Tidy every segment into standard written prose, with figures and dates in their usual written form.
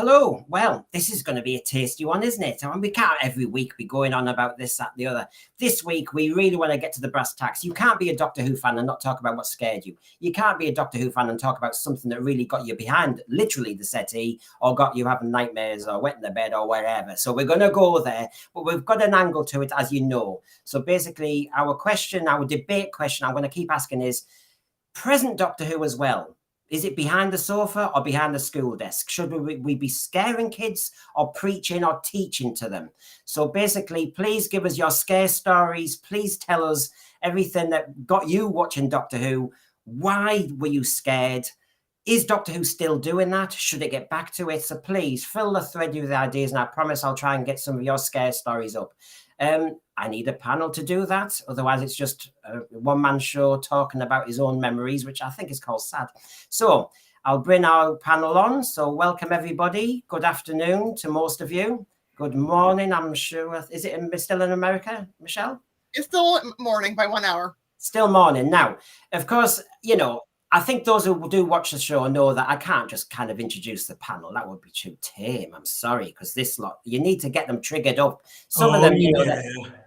hello. Well, this is going to be a tasty one, isn't it? I mean, we can't every week be going on about this, that, the other. This week, we really want to get to the brass tacks. You can't be a Doctor Who fan and not talk about what scared you. You can't be a Doctor Who fan and talk about something that really got you behind, literally, the settee, or got you having nightmares or wet in the bed or wherever. So we're going to go there, but we've got an angle to it, as you know. So basically, our debate question I'm going to keep asking is, present Doctor Who as well. Is it behind the sofa or behind the school desk? Should we be scaring kids or preaching or teaching to them? So basically, please give us your scare stories. Please tell us everything that got you watching Doctor Who. Why were you scared? Is Doctor Who still doing that? Should it get back to it? So please fill the thread with ideas, and I promise I'll try and get some of your scare stories up. I need a panel to do that. Otherwise, it's just a one-man show talking about his own memories, which I think is called sad. So I'll bring our panel on. So welcome, everybody. Good afternoon to most of you. Good morning, I'm sure. Is it still in America, Michelle? It's still morning by 1 hour. Still morning. Now, of course, you know, I think those who do watch the show know that I can't just kind of introduce the panel. That would be too tame. I'm sorry, because this lot, you need to get them triggered up. Some of them, you know,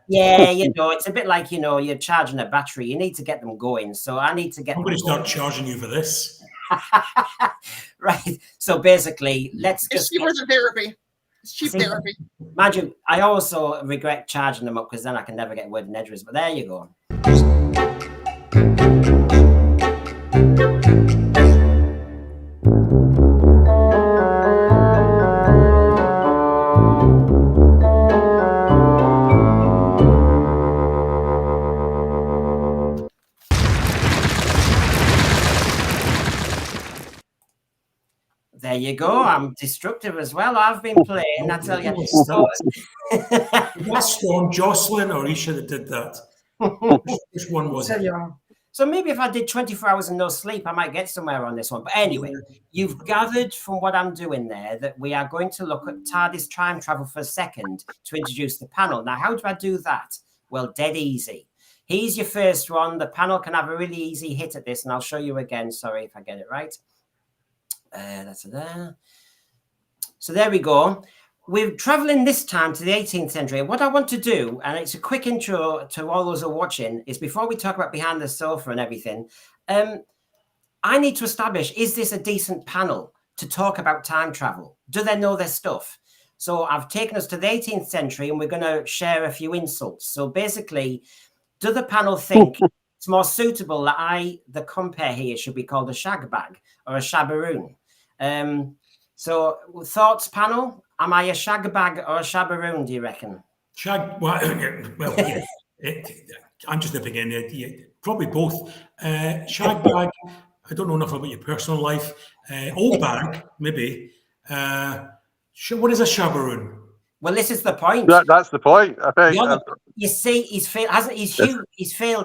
you know, it's a bit like, you know, you're charging a battery. You need to get them going. So I need to get Nobody's not charging you for this. Right. So basically, let's it's cheaper than therapy. It's cheap therapy. Imagine, I also regret charging them up because then I can never get a word in edgeways. But there you go. There you go. I'm destructive as well. I've been playing. I tell you. That's Storm Jocelyn or Isha that did that. Which one was it? So maybe if I did 24 hours and no sleep, I might get somewhere on this one. But anyway, you've gathered from what I'm doing there that we are going to look at TARDIS time travel for a second to introduce the panel. Now, how do I do that? Well, dead easy. Here's your first one. The panel can have a really easy hit at this, and I'll show you again. Sorry if I get it right. That's there. So there we go. We're traveling this time to the 18th century. What I want to do, and it's a quick intro to all those who are watching, is before we talk about behind the sofa and everything, I need to establish, is this a decent panel to talk about time travel? Do they know their stuff? So I've taken us to the 18th century and we're going to share a few insults. So basically, do the panel think it's more suitable that the compare here should be called a shag bag or a shabbaroon? So thoughts, panel? Am I a shag bag or a shabbaroon, do you reckon? Well, yeah, I'm just nipping in there. Probably both. Shag bag, I don't know enough about your personal life. Old bag, maybe. What is a shabbaroon? Well, this is the point. That's the point, I think. You see, he's failed,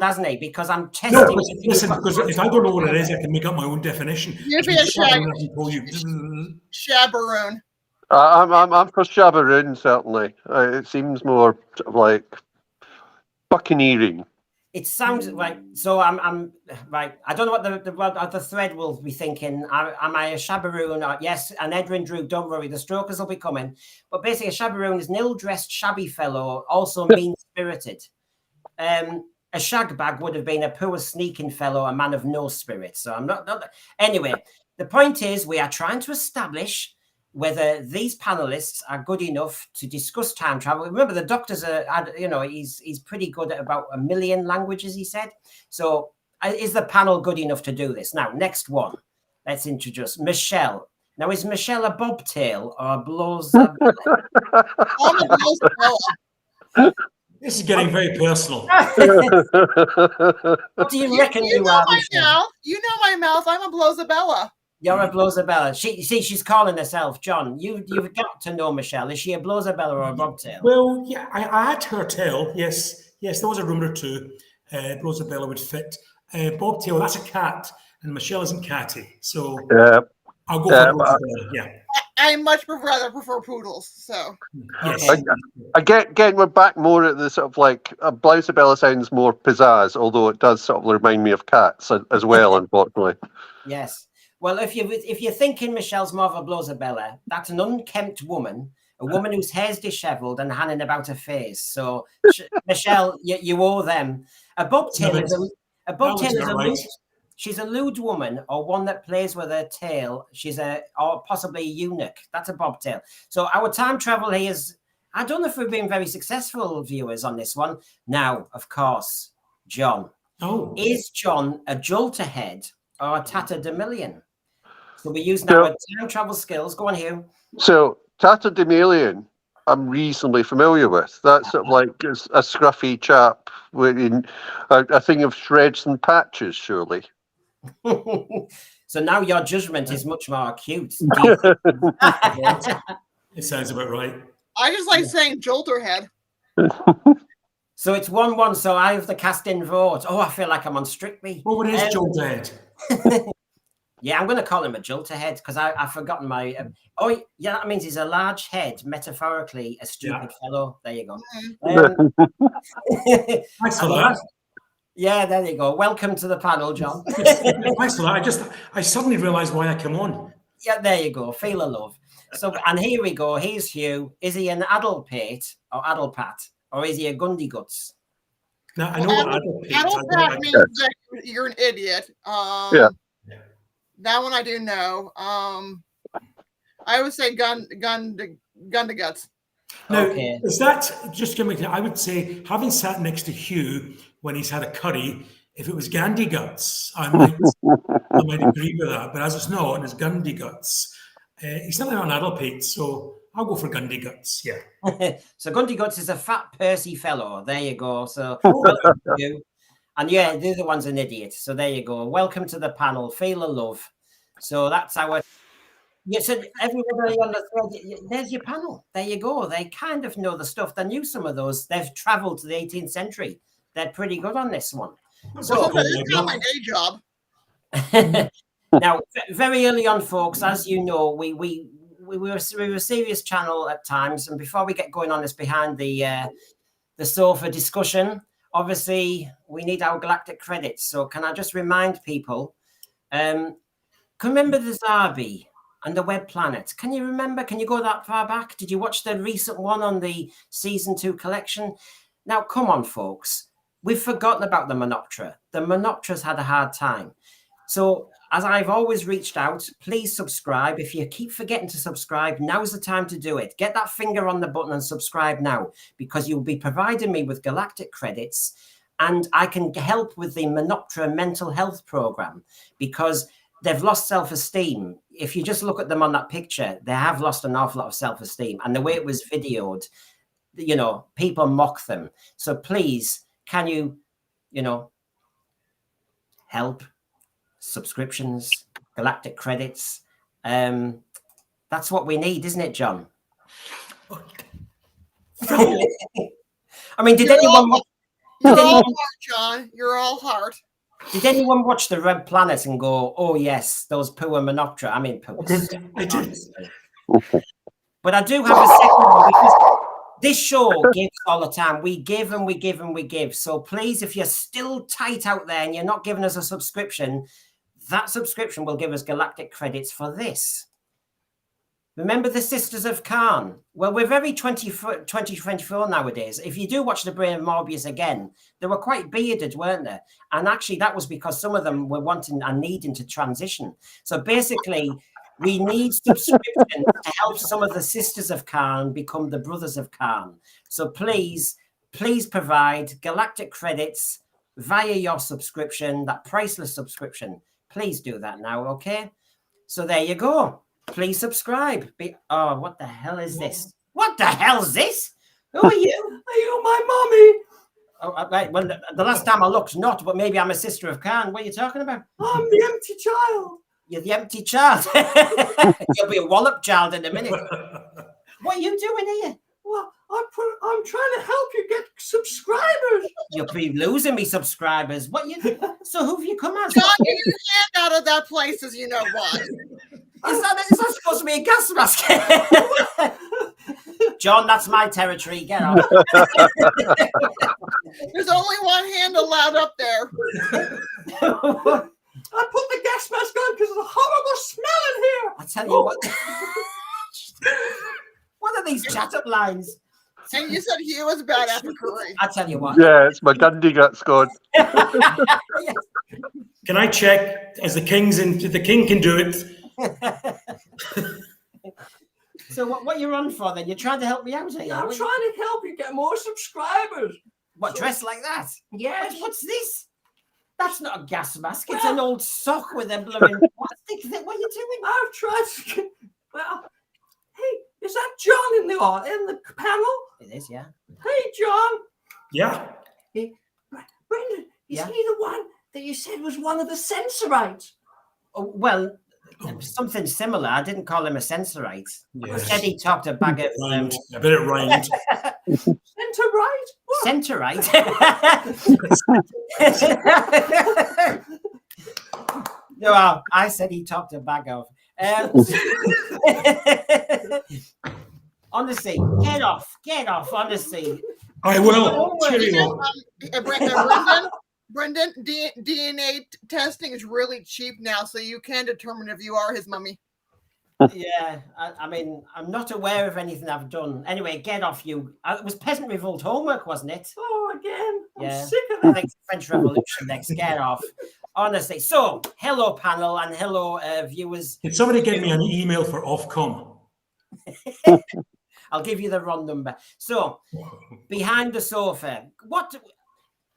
hasn't he? Because I'm testing. No, listen, because if I don't know what it is, I can make up my own definition. You'd be a shabbaroon. I'm for shabbaroon, certainly. It seems more sort of like buccaneering. It sounds right. So I'm right. I don't know what the thread will be thinking. Am I a shabbaroon? Yes, and Edwin Drew, don't worry, the strokers will be coming. But basically, a shabbaroon is an ill-dressed, shabby fellow, also mean-spirited. A shag bag would have been a poor, sneaking fellow, a man of no spirit. So I'm not. Anyway, the point is, we are trying to establish whether these panelists are good enough to discuss time travel. Remember, the Doctor's he's pretty good at about 1 million languages, he said. So is the panel good enough to do this? Now, next one. Let's introduce Michelle. Now, is Michelle a bobtail or a blows? This is getting very personal. What do you reckon you are, Michelle? You know my mouth. I'm a Blowzabella. You're a Blowzabella. She's calling herself John. You've got to know Michelle. Is she a Blowzabella or a bobtail? Well, yeah, I had her tail. Yes, there was a rumour or two. Blowzabella would fit. Bobtail, that's a cat, and Michelle isn't catty. So I'll go for Blowzabella. Yeah. I much prefer poodles. So yes. Again, we're back more at the sort of like Blowzabella sounds more pizzazz, although it does sort of remind me of cats as well, unfortunately. Yes. Well, if you're thinking Michelle's more of a Blozabella, that's an unkempt woman, a woman whose hair's dishevelled and hanging about her face. So, Michelle, you owe them. A bobtail is a lewd, she's a lewd woman or one that plays with her tail. She's or possibly a eunuch. That's a bobtail. So our time travel here is, I don't know if we've been very successful, viewers, on this one. Now, of course, John. Oh. Is John a jolterhead or a tatterdemillion? So we're using our time travel skills. Go on, Hugh. So tatterdemillion, I'm reasonably familiar with. That's sort of like a scruffy chap wearing a thing of shreds and patches, surely. So now your judgment is much more acute. It sounds about right. I just like saying Jolterhead. So it's 1-1. So I have the cast-in vote. Oh, I feel like I'm on Strictly. Oh, what is Jolterhead? Yeah, I'm going to call him a jolterhead because I've forgotten my. Oh, yeah, that means he's a large head, metaphorically, a stupid fellow. There you go. Thanks for that. Yeah, there you go. Welcome to the panel, John. Thanks for that. I suddenly realised why I came on. Yeah, there you go. Feel the love. So, and here we go. Here's Hugh. Is he an Addlepate or Addlepat, or is he a Gundy Guts? Now I know what Addlepate. Addlepat means that you're an idiot. Yeah. That one I do know. I would say gun to guts. Now, Okay. is that just give me? I would say, having sat next to Hugh when he's had a curry, if it was Gandhi Guts, I might agree with that. But as it's not, and it's Gundy Guts, he's certainly not an Addlepate, so I'll go for Gundy Guts. Yeah. So Gundy Guts is a fat, pursy fellow. There you go. So welcome to you. And yeah, the other one's an idiot. So there you go. Welcome to the panel. Feel the love. So that's our. Yeah, so everybody on the thread, there's your panel. There you go. They kind of know the stuff. They knew some of those. They've travelled to the 18th century. They're pretty good on this one. So It's not my day job. now, very early on, folks, as you know, we were a serious channel at times, and before we get going on this behind the sofa discussion, obviously we need our galactic credits. So can I just remind people? Can you remember the Zarbi and the Web Planet? Can you remember? Can you go that far back? Did you watch the recent one on the season 2 collection? Now, come on, folks. We've forgotten about the Monoptera. The Monoptera's had a hard time. So, as I've always reached out, please subscribe. If you keep forgetting to subscribe, now's the time to do it. Get that finger on the button and subscribe now, because you'll be providing me with galactic credits, and I can help with the Monoptera mental health program, because they've lost self-esteem. If you just look at them on that picture, they have lost an awful lot of self-esteem. And the way it was videoed, you know, people mock them. So please, can you, help? Subscriptions, galactic credits. That's what we need, isn't it, John? I mean, did anyone watch? You're all heart, John. You're all heart. Did anyone watch the Red Planet and go, "Oh yes, those poor Monoptera"? I mean, poor. I did. But I do have a second one, because this show gives all the time. We give and we give and we give. So please, if you're still tight out there and you're not giving us a subscription, that subscription will give us galactic credits for this. Remember the Sisters of Khan? Well, we're very 2024 nowadays. If you do watch The Brain of Morbius again, they were quite bearded, weren't they? And actually, that was because some of them were wanting and needing to transition. So basically, we need subscriptions to help some of the Sisters of Khan become the Brothers of Khan. So please provide galactic credits via your subscription, that priceless subscription. Please do that now, okay? So there you go. Please subscribe. Oh, what the hell is this? What the hell is this? Who are you? Are you my mommy? Oh, right. Well, the last time I looked, not, but maybe I'm a Sister of Khan. What are you talking about? I'm the empty child. You're the empty child. You'll be a wallop child in a minute. What are you doing here? Well, I'm trying to help you get subscribers. You'll be losing me subscribers. So who have you come as? John, get your hand out of that place, as you know why. Is that supposed to be a gas mask? John, that's my territory. Get off. There's only one hand allowed up there. I put the gas mask on because there's a horrible smell in here. I tell you what. What are these chat-up lines? And you said he was bad after curry. I tell you what. Yeah, it's my Gundy guts gone. Can I check as the king's in? The king can do it. So what you're on for then? You're trying to help me out, are you? I'm trying to help you get more subscribers. What, dressed like that? Yes. What's this? That's not a gas mask. It's an old sock with a blooming plastic thing. What are you doing? I've tried to. Well, hey, is that John in the panel? It is, yeah. Hey, John. Yeah. Brendan, is Yeah. he the one that you said was one of the Sensorites? Oh, well, something similar. I didn't call him a sensorite. I Yes. said he talked a bag of Rhymed. I bet it rhymed. Sensorite? What? Centerite. No, I said he topped a bag of. Honestly, get off, honestly. I will. Cheerio. Brendan, DNA testing is really cheap now, so you can determine if you are his mummy. Yeah, I mean, I'm not aware of anything I've done. Anyway, get off you. It was Peasant Revolt homework, wasn't it? Oh, again. I'm Yeah. sick of I that. think it's French Revolution next. Get off. Honestly. So, hello, panel, and hello, viewers. Can somebody give me an email for Ofcom? I'll give you the wrong number. So, behind the sofa,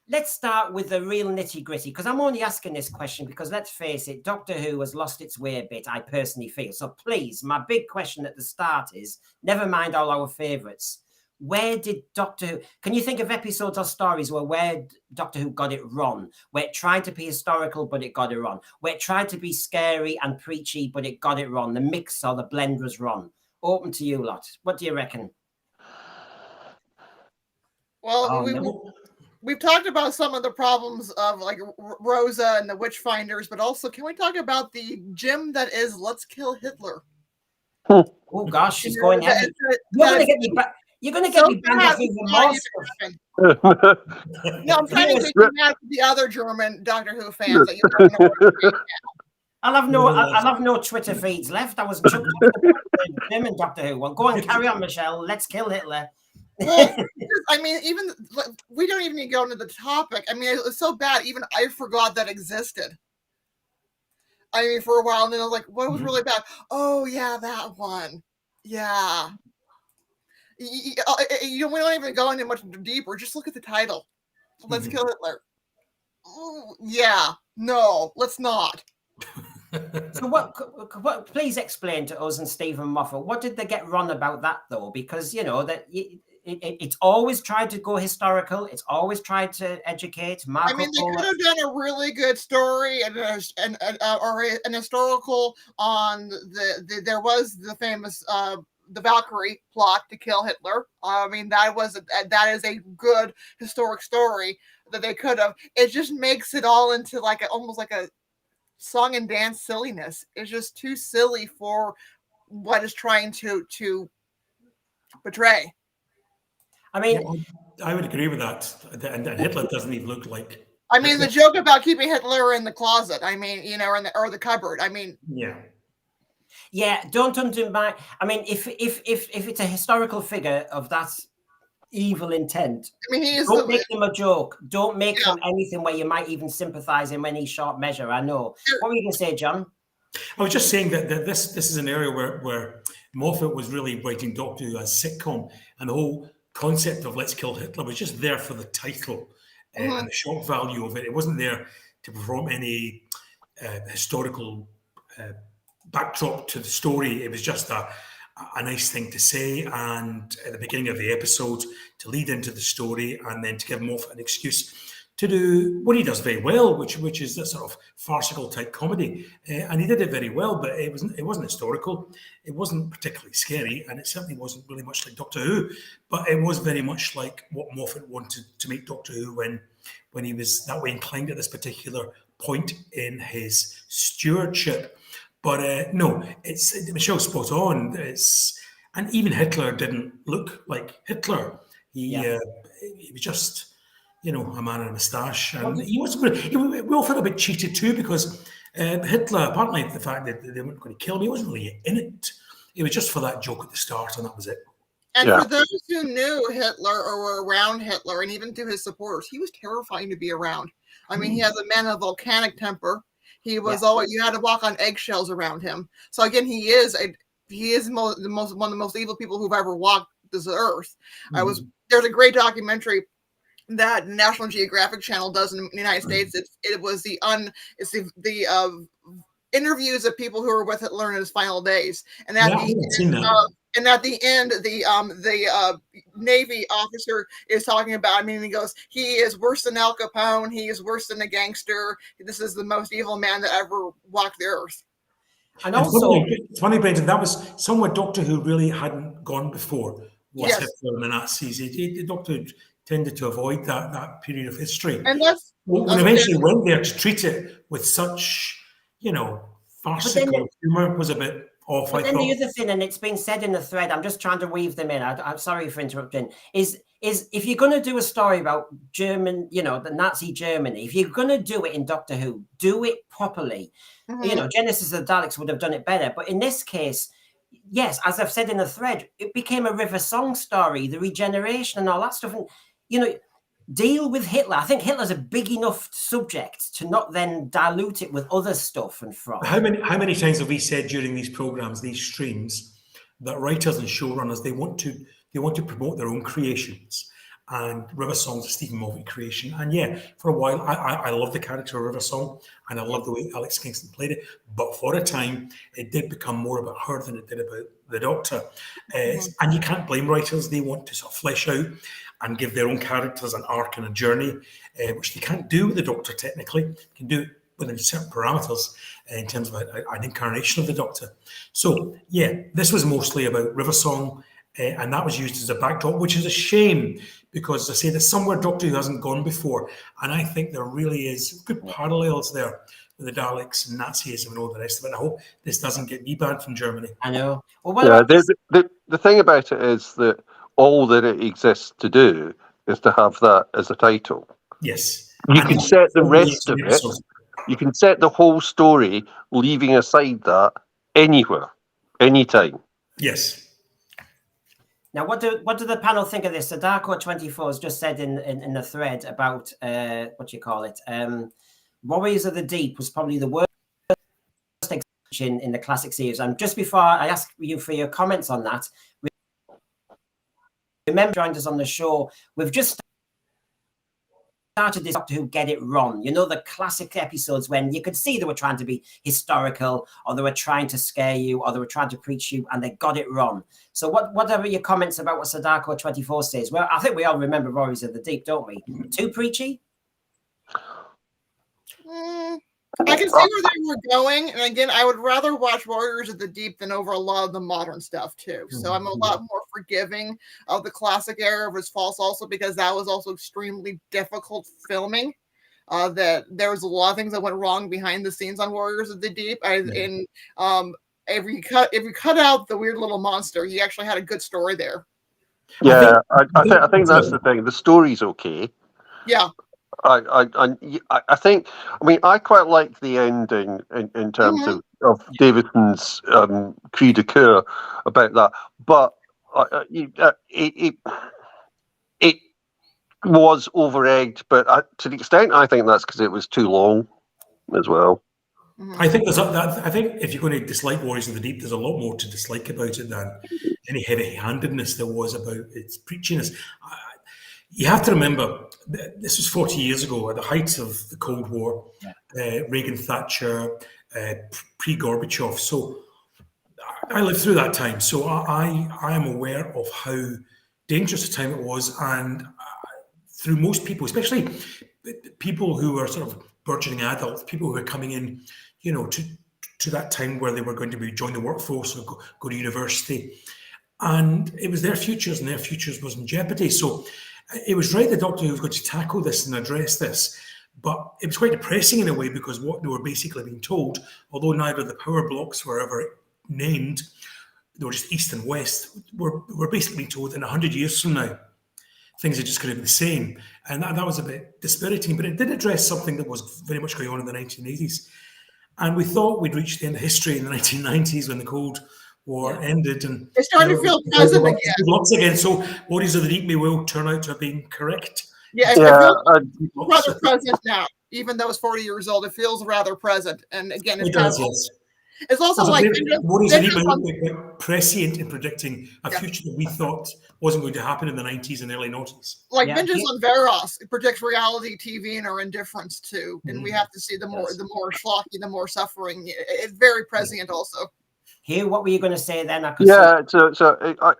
let's start with the real nitty gritty, because I'm only asking this question because let's face it, Doctor Who has lost its way a bit, I personally feel. So please, my big question at the start is, never mind all our favourites, where did Doctor Who, can you think of episodes or stories where Doctor Who got it wrong, where it tried to be historical but it got it wrong, where it tried to be scary and preachy but it got it wrong, the mix or the blend was wrong? Open to you lot. What do you reckon? Well, Oh, no. we've talked about some of the problems of like Rosa and the Witchfinders, but also can we talk about the gym that is Let's Kill Hitler? Oh gosh, she's going heavy. You're going to get me back. You're going to get me back to even more stuff. No, I'm trying to get you mad at the other German Doctor Who fans that you're not gonna work with. I'll have no Twitter feeds left. I was chucked off the gym in Doctor Who. Well, go on, carry on, Michelle. Let's kill Hitler. Well, I mean, even we don't even need to go into the topic. I mean, it was so bad, even I forgot that existed. I mean, for a while, and then I was like, what was really bad? Oh, yeah, that one. Yeah. We don't even go into much deeper. Just look at the title. Let's kill Hitler. Ooh, yeah. No, let's not. So what? Please explain to us and Stephen Moffat, what did they get wrong about that, though? Because, you know, that it's always tried to go historical. It's always tried to educate. Marco I mean, they Polo. could have done a really good story or an historical on there was the famous the Valkyrie plot to kill Hitler. I mean, that is a good historic story that they could have. It just makes it all into like almost like a song and dance silliness. It's just too silly for what is trying to portray. I mean, Yeah, I would agree with that. And Hitler doesn't even look like. I mean, the joke about keeping Hitler in the closet. I mean, you know, or the cupboard. I mean, yeah, don't undermine. I mean, if it's a historical figure of that evil intent, I mean, don't make them a joke. Don't make them anything where you might even sympathise in any short measure. I know. What were you going to say, John? I was just saying that this is an area where Moffat was really writing Doctor Who as sitcom, and the whole concept of Let's Kill Hitler was just there for the title and the shock value of it. It wasn't there to perform any historical backdrop to the story. It was just a nice thing to say, and at the beginning of the episode to lead into the story, and then to give Moffat an excuse to do what he does very well, which is a sort of farcical type comedy, and he did it very well. But it wasn't historical, it wasn't particularly scary, and it certainly wasn't really much like Doctor Who. But it was very much like what Moffat wanted to make Doctor Who when he was that way inclined at this particular point in his stewardship. But no, it's Michelle's spot on. And even Hitler didn't look like Hitler. He was just, you know, a man in a moustache, and he was. We all felt a bit cheated too, because Hitler, apparently the fact that they weren't going to kill him, he wasn't really in it. It was just for that joke at the start, and that was it. And Yeah. for those who knew Hitler or were around Hitler, and even to his supporters, he was terrifying to be around. I mean, he has a man of volcanic temper. He was always, you had to walk on eggshells around him. So again, he is one of the most evil people who've ever walked this earth. There's a great documentary that National Geographic Channel does in the United States. It was the interviews of people who were with Hitler in his final days, and at the end, the Navy officer is talking about. I mean, he goes, "He is worse than Al Capone. He is worse than a gangster. This is the most evil man that ever walked the earth." And also, it's funny, Brendan, that was somewhere Doctor Who really hadn't gone before. Was Yes. Hitler and the Nazis? The Doctor tended to avoid that period of history. And that's When eventually went there to treat it with such, farcical humour was a bit off. But then the other thing, and it's been said in the thread, I'm just trying to weave them in. I'm sorry for interrupting. Is if you're going to do a story about German, the Nazi Germany, if you're going to do it in Doctor Who, do it properly. Genesis of the Daleks would have done it better. But in this case, yes, as I've said in the thread, it became a River Song story, the regeneration and all that stuff. And, deal with Hitler. I think Hitler's a big enough subject to not then dilute it with other stuff and from. How many times have we said during these programs, these streams, that writers and showrunners they want to promote their own creations, and River Song's a Stephen Moffat creation. And yeah, for a while I love the character of River Song, and I love the way Alex Kingston played it. But for a time, it did become more about her than it did about the Doctor. And you can't blame writers; they want to sort of flesh out and give their own characters an arc and a journey, which they can't do with the Doctor technically. They can do it within certain parameters in terms of an incarnation of the Doctor. So, yeah, this was mostly about River Song, and that was used as a backdrop, which is a shame because I say that somewhere Doctor Who hasn't gone before, and I think there really is good parallels there with the Daleks and Nazism and all the rest of it. I hope this doesn't get me banned from Germany. I know. Well, the thing about it is that all that it exists to do is to have that as a title. Yes. You can set the rest of it. You can set the whole story, leaving aside that, anywhere, anytime. Yes. Now, what do the panel think of this? So Darko 24 has just said in the thread about Warriors of the Deep was probably the worst execution in the classic series. And just before I ask you for your comments on that, remember, joined us on the show. We've just started this Doctor Who Get It Wrong. The classic episodes when you could see they were trying to be historical, or they were trying to scare you, or they were trying to preach you, and they got it wrong. So what are your comments about what Sadako 24 says? Well, I think we all remember Warriors of the Deep, don't we? Too preachy? I can see where they were going, and again, I would rather watch Warriors of the Deep than over a lot of the modern stuff too. So I'm a lot more forgiving of the classic era of It's False, also because that was also extremely difficult filming. That there was a lot of things that went wrong behind the scenes on Warriors of the Deep. If you cut out the weird little monster, he actually had a good story there. Yeah, I think that's the thing. The story's okay. Yeah. I think. I mean, I quite like the ending in terms of Davison's cri de coeur about that, but it was over-egged. But to the extent, I think that's because it was too long as well. I think I think if you're going to dislike Warriors of the Deep, there's a lot more to dislike about it than any heavy-handedness there was about its preachiness. You have to remember, this was 40 years ago, at the height of the Cold War, Reagan, Thatcher, pre-Gorbachev. So I lived through that time. So I am aware of how dangerous a time it was. And through most people, especially people who were sort of burgeoning adults, people who were coming in, to that time where they were going to join the workforce or go to university. And it was their futures, and their futures was in jeopardy. So it was right the Doctor Who was going to tackle this and address this, but it was quite depressing in a way because what they were basically being told, although neither of the power blocks were ever named, they were just east and west, were basically being told in 100 years from now, things are just going to be the same. And that was a bit dispiriting, but it did address something that was very much going on in the 1980s. And we thought we'd reached the end of history in the 1990s when the Cold War ended. And It's starting to feel present again. Lots again. So Warriors of the Deep may well turn out to have been correct. Yeah, it Yeah, feels rather present now. Even though it's 40 years old, it feels rather present. And again, It does, yes. it's also Also, like Warriors of the Deep might be quite prescient in predicting a future that we thought wasn't going to happen in the 90s and early 90s. like Vengeance on Varos. It predicts reality TV and our indifference too. And we have to see the more schlocky, the more suffering. It's very prescient also. Hugh, what were you going to say then? Yeah,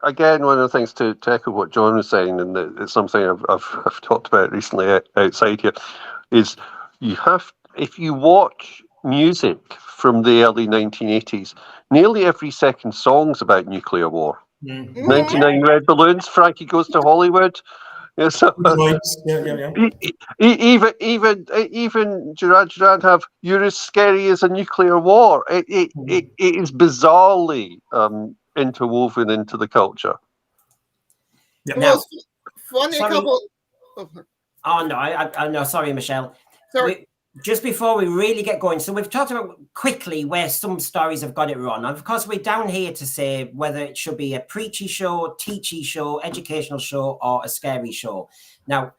again, one of the things to echo what John was saying, and it's something I've talked about recently outside here, is if you watch music from the early 1980s, nearly every second song's about nuclear war. 99 Red Balloons, Frankie Goes to Hollywood. Yeah, so, even Duran Duran have "You're as Scary as a Nuclear War." It is bizarrely interwoven into the culture. Well, funny sorry. couple. Oh no, I know. Sorry, Michelle. Sorry. Just before we really get going, so we've talked about quickly where some stories have got it wrong. And of course, we're down here to say whether it should be a preachy show, teachy show, educational show, or a scary show. Now,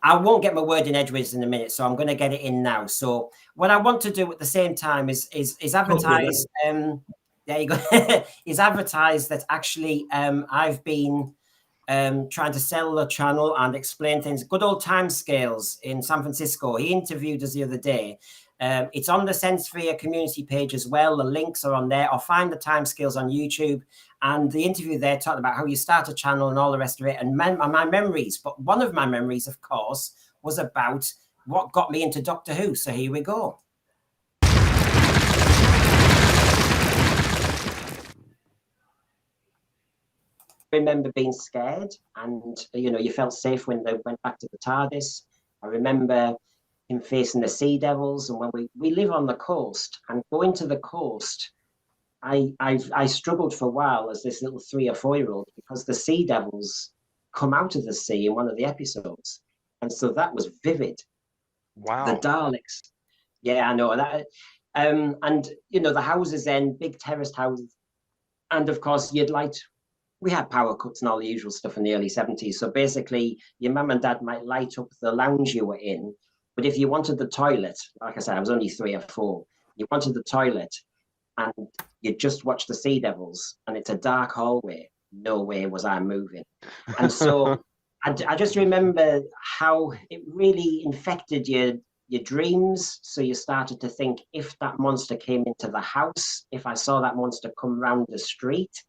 I won't get my word in edgeways in a minute, so I'm going to get it in now. So what I want to do at the same time is advertise. There you go. Is advertise that actually I've been trying to sell the channel and explain things. Good old Timescales in San Francisco. He interviewed us the other day. It's on the Sensesphere community page as well. The links are on there. Or find the Timescales on YouTube. And the interview there talked about how you start a channel and all the rest of it. And my memories. But one of my memories, of course, was about what got me into Doctor Who. So here we go. I remember being scared, and you felt safe when they went back to the TARDIS. I remember him facing the Sea Devils, and when we live on the coast, and going to the coast, I struggled for a while as this little 3 or 4 year old because the Sea Devils come out of the sea in one of the episodes, and so that was vivid. Wow. The Daleks, yeah, I know that, and the houses then, big terraced houses, and of course we had power cuts and all the usual stuff in the early 70s. So basically, your mum and dad might light up the lounge you were in. But if you wanted the toilet, like I said, I was only 3 or 4, you wanted the toilet and you just watch the Sea Devils and it's a dark hallway, no way was I moving. And so I just remember how it really infected your dreams. So you started to think, if that monster came into the house, if I saw that monster come round the street,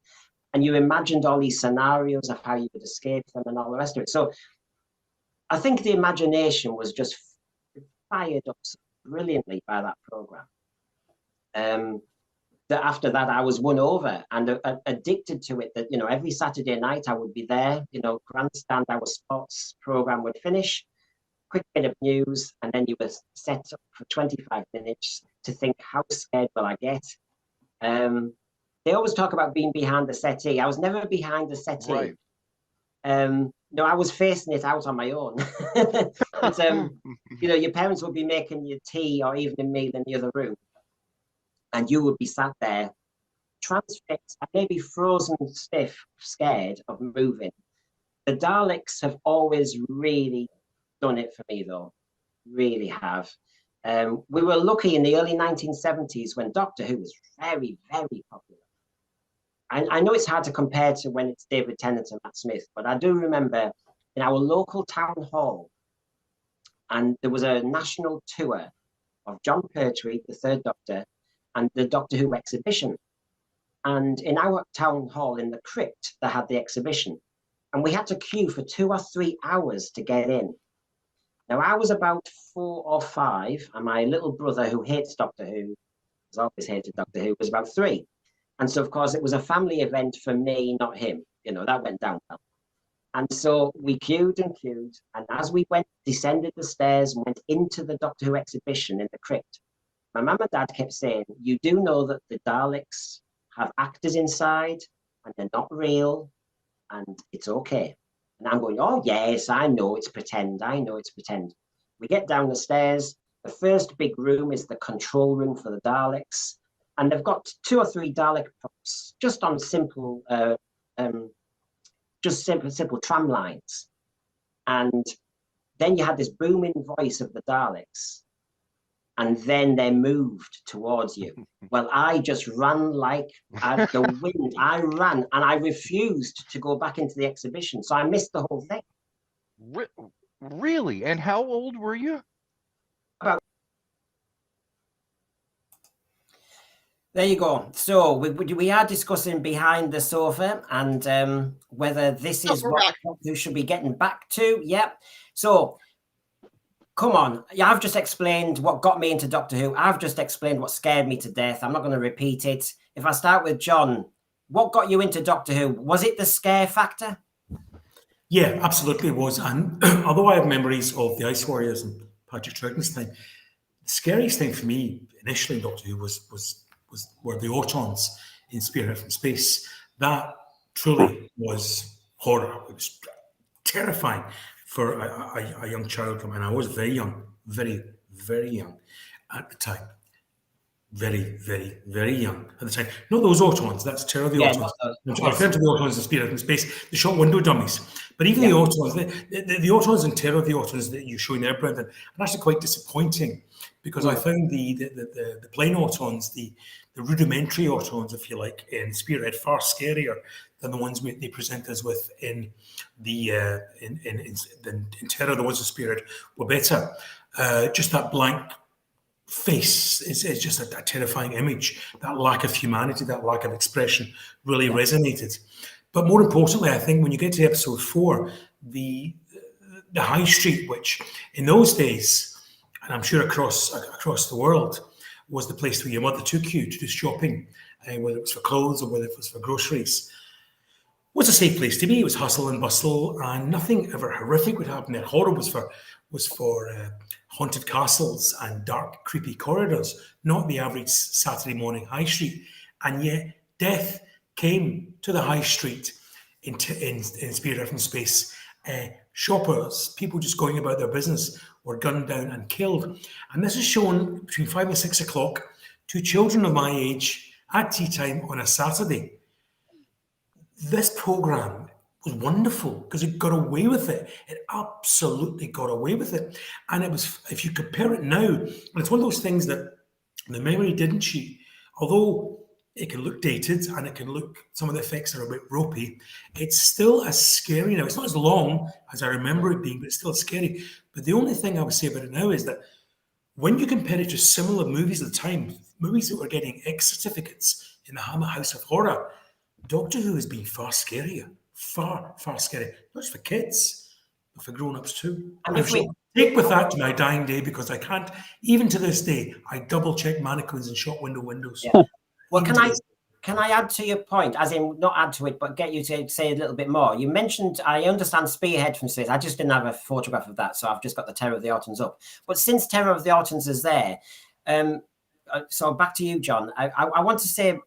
and you imagined all these scenarios of how you would escape them and all the rest of it. So I think the imagination was just fired up so brilliantly by that program. That after that, I was won over and addicted to it. That every Saturday night I would be there. Grandstand, our sports program would finish, quick bit of news, and then you were set up for 25 minutes to think, how scared will I get? They always talk about being behind the settee. I was never behind the settee. Right. No, I was facing it out on my own. But, your parents would be making your tea or evening meal in the other room, and you would be sat there, transfixed, maybe frozen stiff, scared of moving. The Daleks have always really done it for me, though. Really have. We were lucky in the early 1970s when Doctor Who was very, very popular. I know it's hard to compare to when it's David Tennant and Matt Smith, but I do remember in our local town hall, and there was a national tour of John Pertwee, the Third Doctor, and the Doctor Who exhibition. And in our town hall in the crypt, they had the exhibition. And we had to queue for 2 or 3 hours to get in. Now, I was about 4 or 5, and my little brother, who hates Doctor Who, has always hated Doctor Who, was about 3. And so, of course, it was a family event for me, not him. That went down well. And so we queued and queued. And as we descended the stairs and went into the Doctor Who exhibition in the crypt, my mum and dad kept saying, you do know that the Daleks have actors inside and they're not real and it's okay. And I'm going, oh, yes, I know it's pretend. We get down the stairs The first big room is the control room for the Daleks, and they've got 2 or 3 Dalek props just on simple, simple tram lines, and then you had this booming voice of the Daleks, and then they moved towards you. Well, I just ran like the wind. I ran, and I refused to go back into the exhibition, so I missed the whole thing. Really? And how old were you? There you go. So we are discussing Behind the Sofa and whether this is what you should be getting back to. Yep. So come on. I've just explained what got me into Doctor Who. I've just explained what scared me to death. I'm not going to repeat it. If I start with John, what got you into Doctor Who? Was it the scare factor? Yeah, absolutely it was. And although I have memories of the Ice Warriors and Patrick Troughton's time, the scariest thing for me initially in Doctor Who were the Autons in Spearhead from Space. That truly was horror. It was terrifying for a young child. And I was very young, very, very young at the time. Very, very, very young at the time. Not those Autons, that's Terror of the Autons. I'm referring to the Autons in Spearhead from Space, the short window dummies. But even the Autons, the Autons and Terror of the Autons that you're showing there, Brendan, are actually quite disappointing because I found the plain Autons, the rudimentary Autons, if you like, in Spearhead far scarier than the ones they present us with in Terror. The ones in Spearhead were better. Just that blank face is just a terrifying image. That lack of humanity, that lack of expression really resonated. But more importantly, I think when you get to episode 4, the High Street, which in those days, and I'm sure across the world, was the place where your mother took you to do shopping, whether it was for clothes or whether it was for groceries, was a safe place to be. It was hustle and bustle, and nothing ever horrific would happen there. Horror was for haunted castles and dark, creepy corridors, not the average Saturday morning high street. And yet, death came to the high street in Spearhead from Space. Shoppers, people just going about their business, were gunned down and killed. And this is shown between 5 and 6 o'clock to children of my age at tea time on a Saturday. This programme was wonderful because it got away with it. It absolutely got away with it. And it was, if you compare it now, and it's one of those things that the memory didn't cheat, although it can look dated and it can look, some of the effects are a bit ropey, it's still as scary now. It's not as long as I remember it being, but it's still scary. But the only thing I would say about it now is that when you compare it to similar movies at the time, movies that were getting X certificates in the Hammer House of Horror, Doctor Who has been far scarier. Far, far scarier. Not just for kids, but for grown-ups too. And I shall take with that to my dying day because I can't, even to this day, I double-check mannequins and shop windows. Yeah. Well, can I add to your point, as in not add to it, but get you to say a little bit more? You mentioned, I understand Spearhead from Space. I just didn't have a photograph of that, so I've just got the Terror of the Autons up. But since Terror of the Autons is there, so back to you, John. I want to say,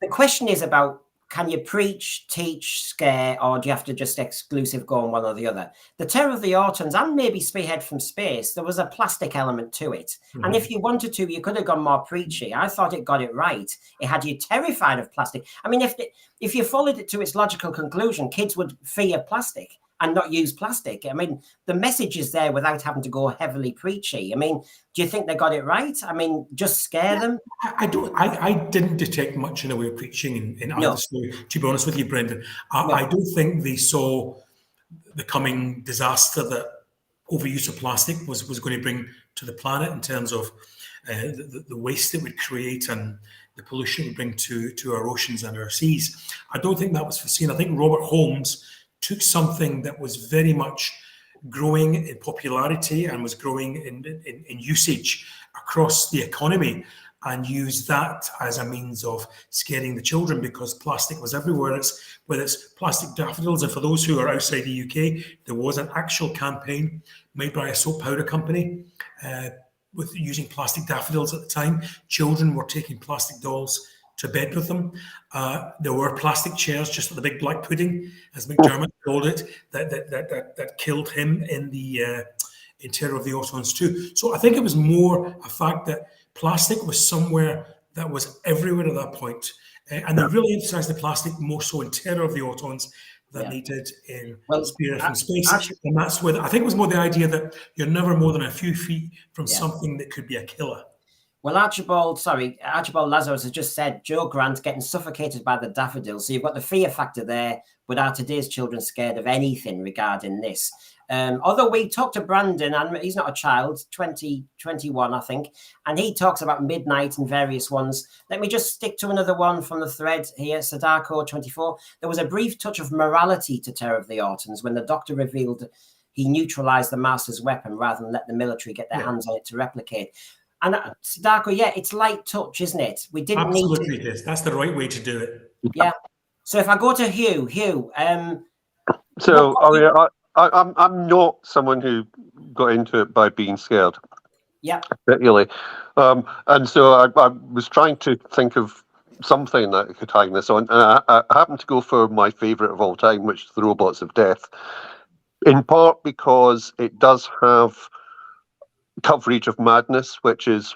the question is about, can you preach, teach, scare, or do you have to just exclusive go on one or the other? The Terror of the Autons and maybe Spearhead from Space, there was a plastic element to it. Mm-hmm. And if you wanted to, you could have gone more preachy. I thought it got it right. It had you terrified of plastic. I mean, if you followed it to its logical conclusion, kids would fear plastic and not use plastic. I mean, the message is there without having to go heavily preachy. I mean, do you think they got it right? I mean, just scare them? I didn't detect much in the way of preaching in either story, to be honest with you, Brendan. I don't think they saw the coming disaster that overuse of plastic was going to bring to the planet in terms of the waste it would create and the pollution it would bring to our oceans and our seas. I don't think that was foreseen. I think Robert Holmes took something that was very much growing in popularity and was growing in usage across the economy and used that as a means of scaring the children because plastic was everywhere. Whether it's plastic daffodils, and for those who are outside the UK, there was an actual campaign made by a soap powder company with using plastic daffodils at the time. Children were taking plastic dolls to bed with them. There were plastic chairs, just like the Big Black Pudding, as McDermott called it, that killed him in the in Terror of the Autons too. So I think it was more a fact that plastic was somewhere that was everywhere at that point. And they really emphasised the plastic more so in Terror of the Autons than they did in Spirit from Space. And that's where I think it was more the idea that you're never more than a few feet from something that could be a killer. Well, Archibald Lazarus has just said Joe Grant getting suffocated by the daffodils. So you've got the fear factor there, but are today's children scared of anything regarding this? Although we talked to Brandon, and he's not a child, 21, I think, and he talks about midnight and various ones. Let me just stick to another one from the thread here. Sadako 24. There was a brief touch of morality to Terror of the Autons when the Doctor revealed he neutralized the Master's weapon rather than let the military get their hands on it to replicate. And Sadako, it's light touch, isn't it? We didn't Absolutely need to. That's the right way to do it. Yeah. So if I go to Hugh, I'm not someone who got into it by being scared. Yeah. Particularly. And so I was trying to think of something that could hang this on. And I happened to go for my favourite of all time, which is The Robots of Death. In part because it does have coverage of madness, which is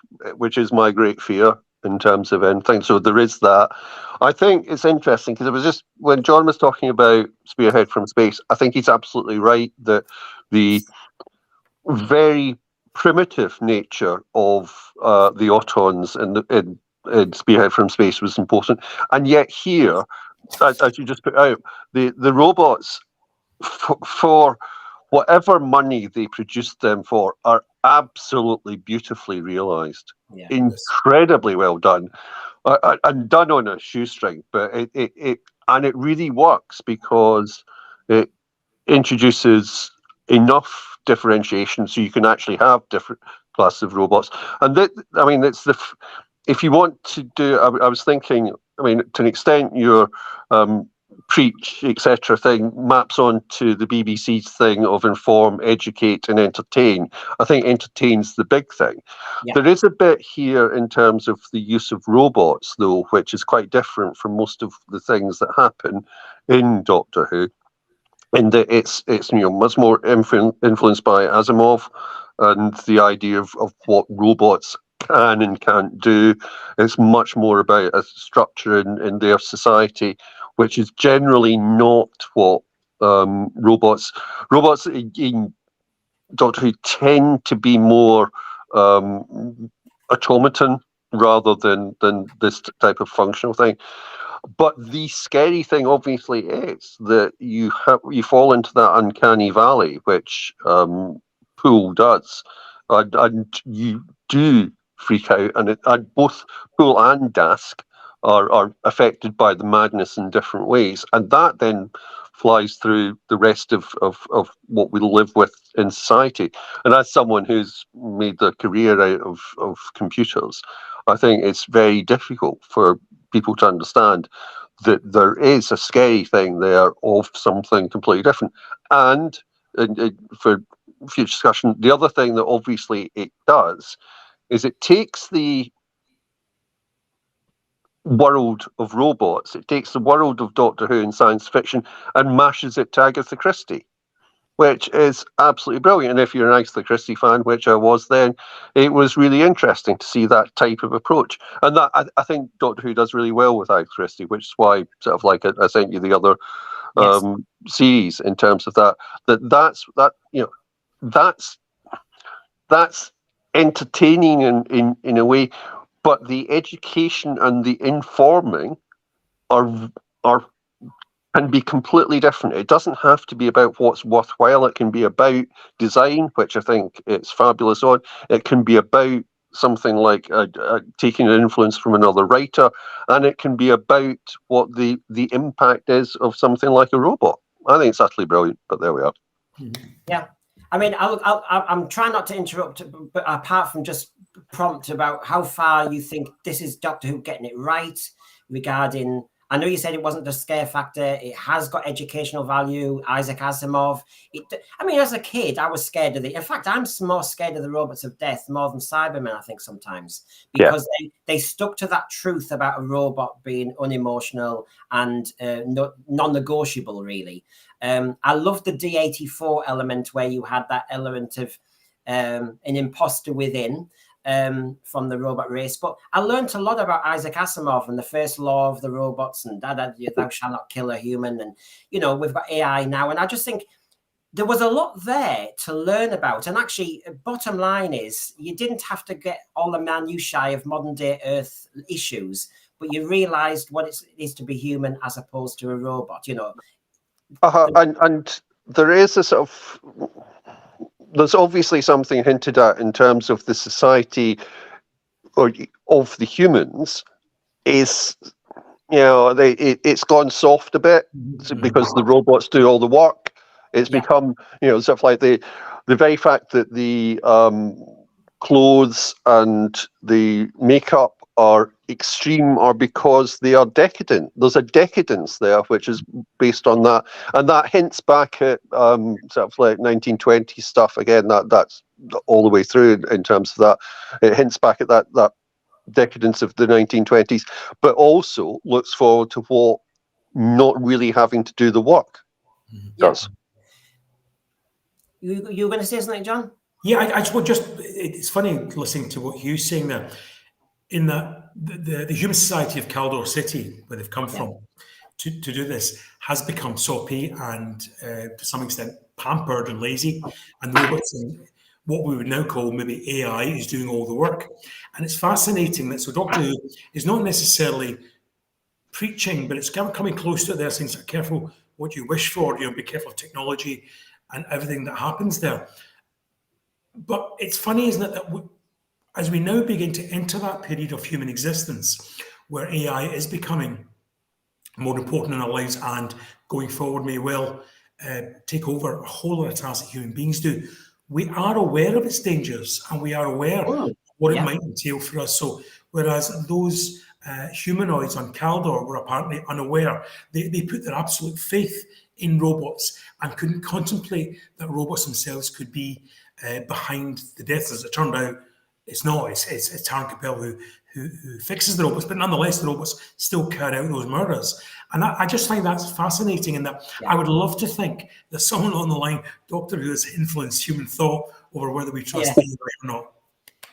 my great fear in terms of anything. So there is that. I think it's interesting because it was just when John was talking about Spearhead from Space, I think he's absolutely right that the very primitive nature of the Autons in Spearhead from Space was important. And yet here, as you just put out, the robots, for whatever money they produced them for, are absolutely beautifully realized. Yeah. Incredibly well done, and done on a shoestring. But it really works because it introduces enough differentiation so you can actually have different classes of robots. And if you want to do, I was thinking, to an extent, your preach, etc. thing maps onto the BBC's thing of inform, educate, and entertain. I think entertain's the big thing. Yeah. There is a bit here in terms of the use of robots, though, which is quite different from most of the things that happen in Doctor Who, in that it's much more influenced by Asimov and the idea of what robots can and can't do. It's much more about a structure in their society, which is generally not what robots in Doctor Who tend to be more automaton rather than this type of functional thing. But the scary thing obviously is that you fall into that uncanny valley, which Poole does, and you do freak out, and both Poole and Dask are affected by the madness in different ways, and that then flies through the rest of what we live with in society. And as someone who's made their career out of computers, I think it's very difficult for people to understand that there is a scary thing there of something completely different. And for future discussion, the other thing that obviously it does is it takes the world of robots, it takes the world of Doctor Who and science fiction and mashes it to Agatha Christie, which is absolutely brilliant. And if you're an Agatha Christie fan, which I was then, it was really interesting to see that type of approach. And that I think Doctor Who does really well with Agatha Christie, which is why sort of like I sent you the other series in terms of that's entertaining in a way. But the education and the informing can be completely different. It doesn't have to be about what's worthwhile. It can be about design, which I think it's fabulous on. It can be about something like taking an influence from another writer, and it can be about what the impact is of something like a robot. I think it's utterly brilliant, but there we are. Yeah. I mean, I'm trying not to interrupt, but apart from just prompt about how far you think this is Doctor Who getting it right regarding, I know you said it wasn't the scare factor, it has got educational value, Isaac Asimov. As a kid, I was scared of in fact, I'm more scared of the Robots of Death more than Cybermen, I think, sometimes, because they stuck to that truth about a robot being unemotional and non-negotiable, really. I loved the D84 element where you had that element of an imposter within. From the robot race, but I learned a lot about Isaac Asimov and the first law of the robots, and thou shalt not kill a human, and we've got AI now, and I just think there was a lot there to learn about. And actually, bottom line is, you didn't have to get all the minutiae of modern day Earth issues, but you realised what it is to be human as opposed to a robot. And there is a sort of. There's obviously something hinted at in terms of the society or of the humans is, it's gone soft a bit because the robots do all the work. It's become, sort of like the very fact that the clothes and the makeup are extreme are because they are decadent. There's a decadence there which is based on that, and that hints back at sort of like 1920s stuff again. That's all the way through in terms of that. It hints back at that decadence of the 1920s, but also looks forward to what not really having to do the work does. You were going to say something, John? Yeah, I just it's funny listening to what Hugh's saying there. In the human society of Caldor City, where they've come from to do this, has become soppy and to some extent pampered and lazy, and the robots and what we would now call maybe AI is doing all the work. And it's fascinating that Doctor Who is not necessarily preaching, but it's kind of coming close to it there, saying, careful what you wish for, be careful of technology and everything that happens there. But it's funny, isn't it, that as we now begin to enter that period of human existence where AI is becoming more important in our lives and going forward may well take over a whole lot of tasks that human beings do, we are aware of its dangers and we are aware of what it might entail for us. So whereas those humanoids on Caldor were apparently unaware, they put their absolute faith in robots and couldn't contemplate that robots themselves could be behind the deaths. As it turned out, it's not. It's Taran Capel who fixes the robots, but nonetheless, the robots still carry out those murders. And I just find that's fascinating, and that I would love to think that someone on the line, Doctor Who, has influenced human thought over whether we trust AI or not.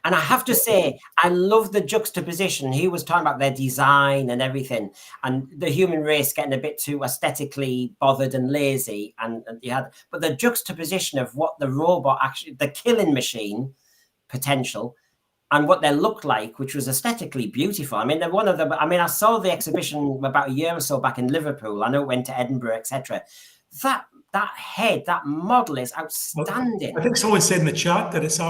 And I have to say, I love the juxtaposition. He was talking about their design and everything, and the human race getting a bit too aesthetically bothered and lazy. But the juxtaposition of what the robot actually, the killing machine potential, and what they looked like, which was aesthetically beautiful. I mean, they're one of them. I mean, I saw the exhibition about a year or so back in Liverpool. I know it went to Edinburgh, etc. That head, that model is outstanding. I think someone said in the chat that it's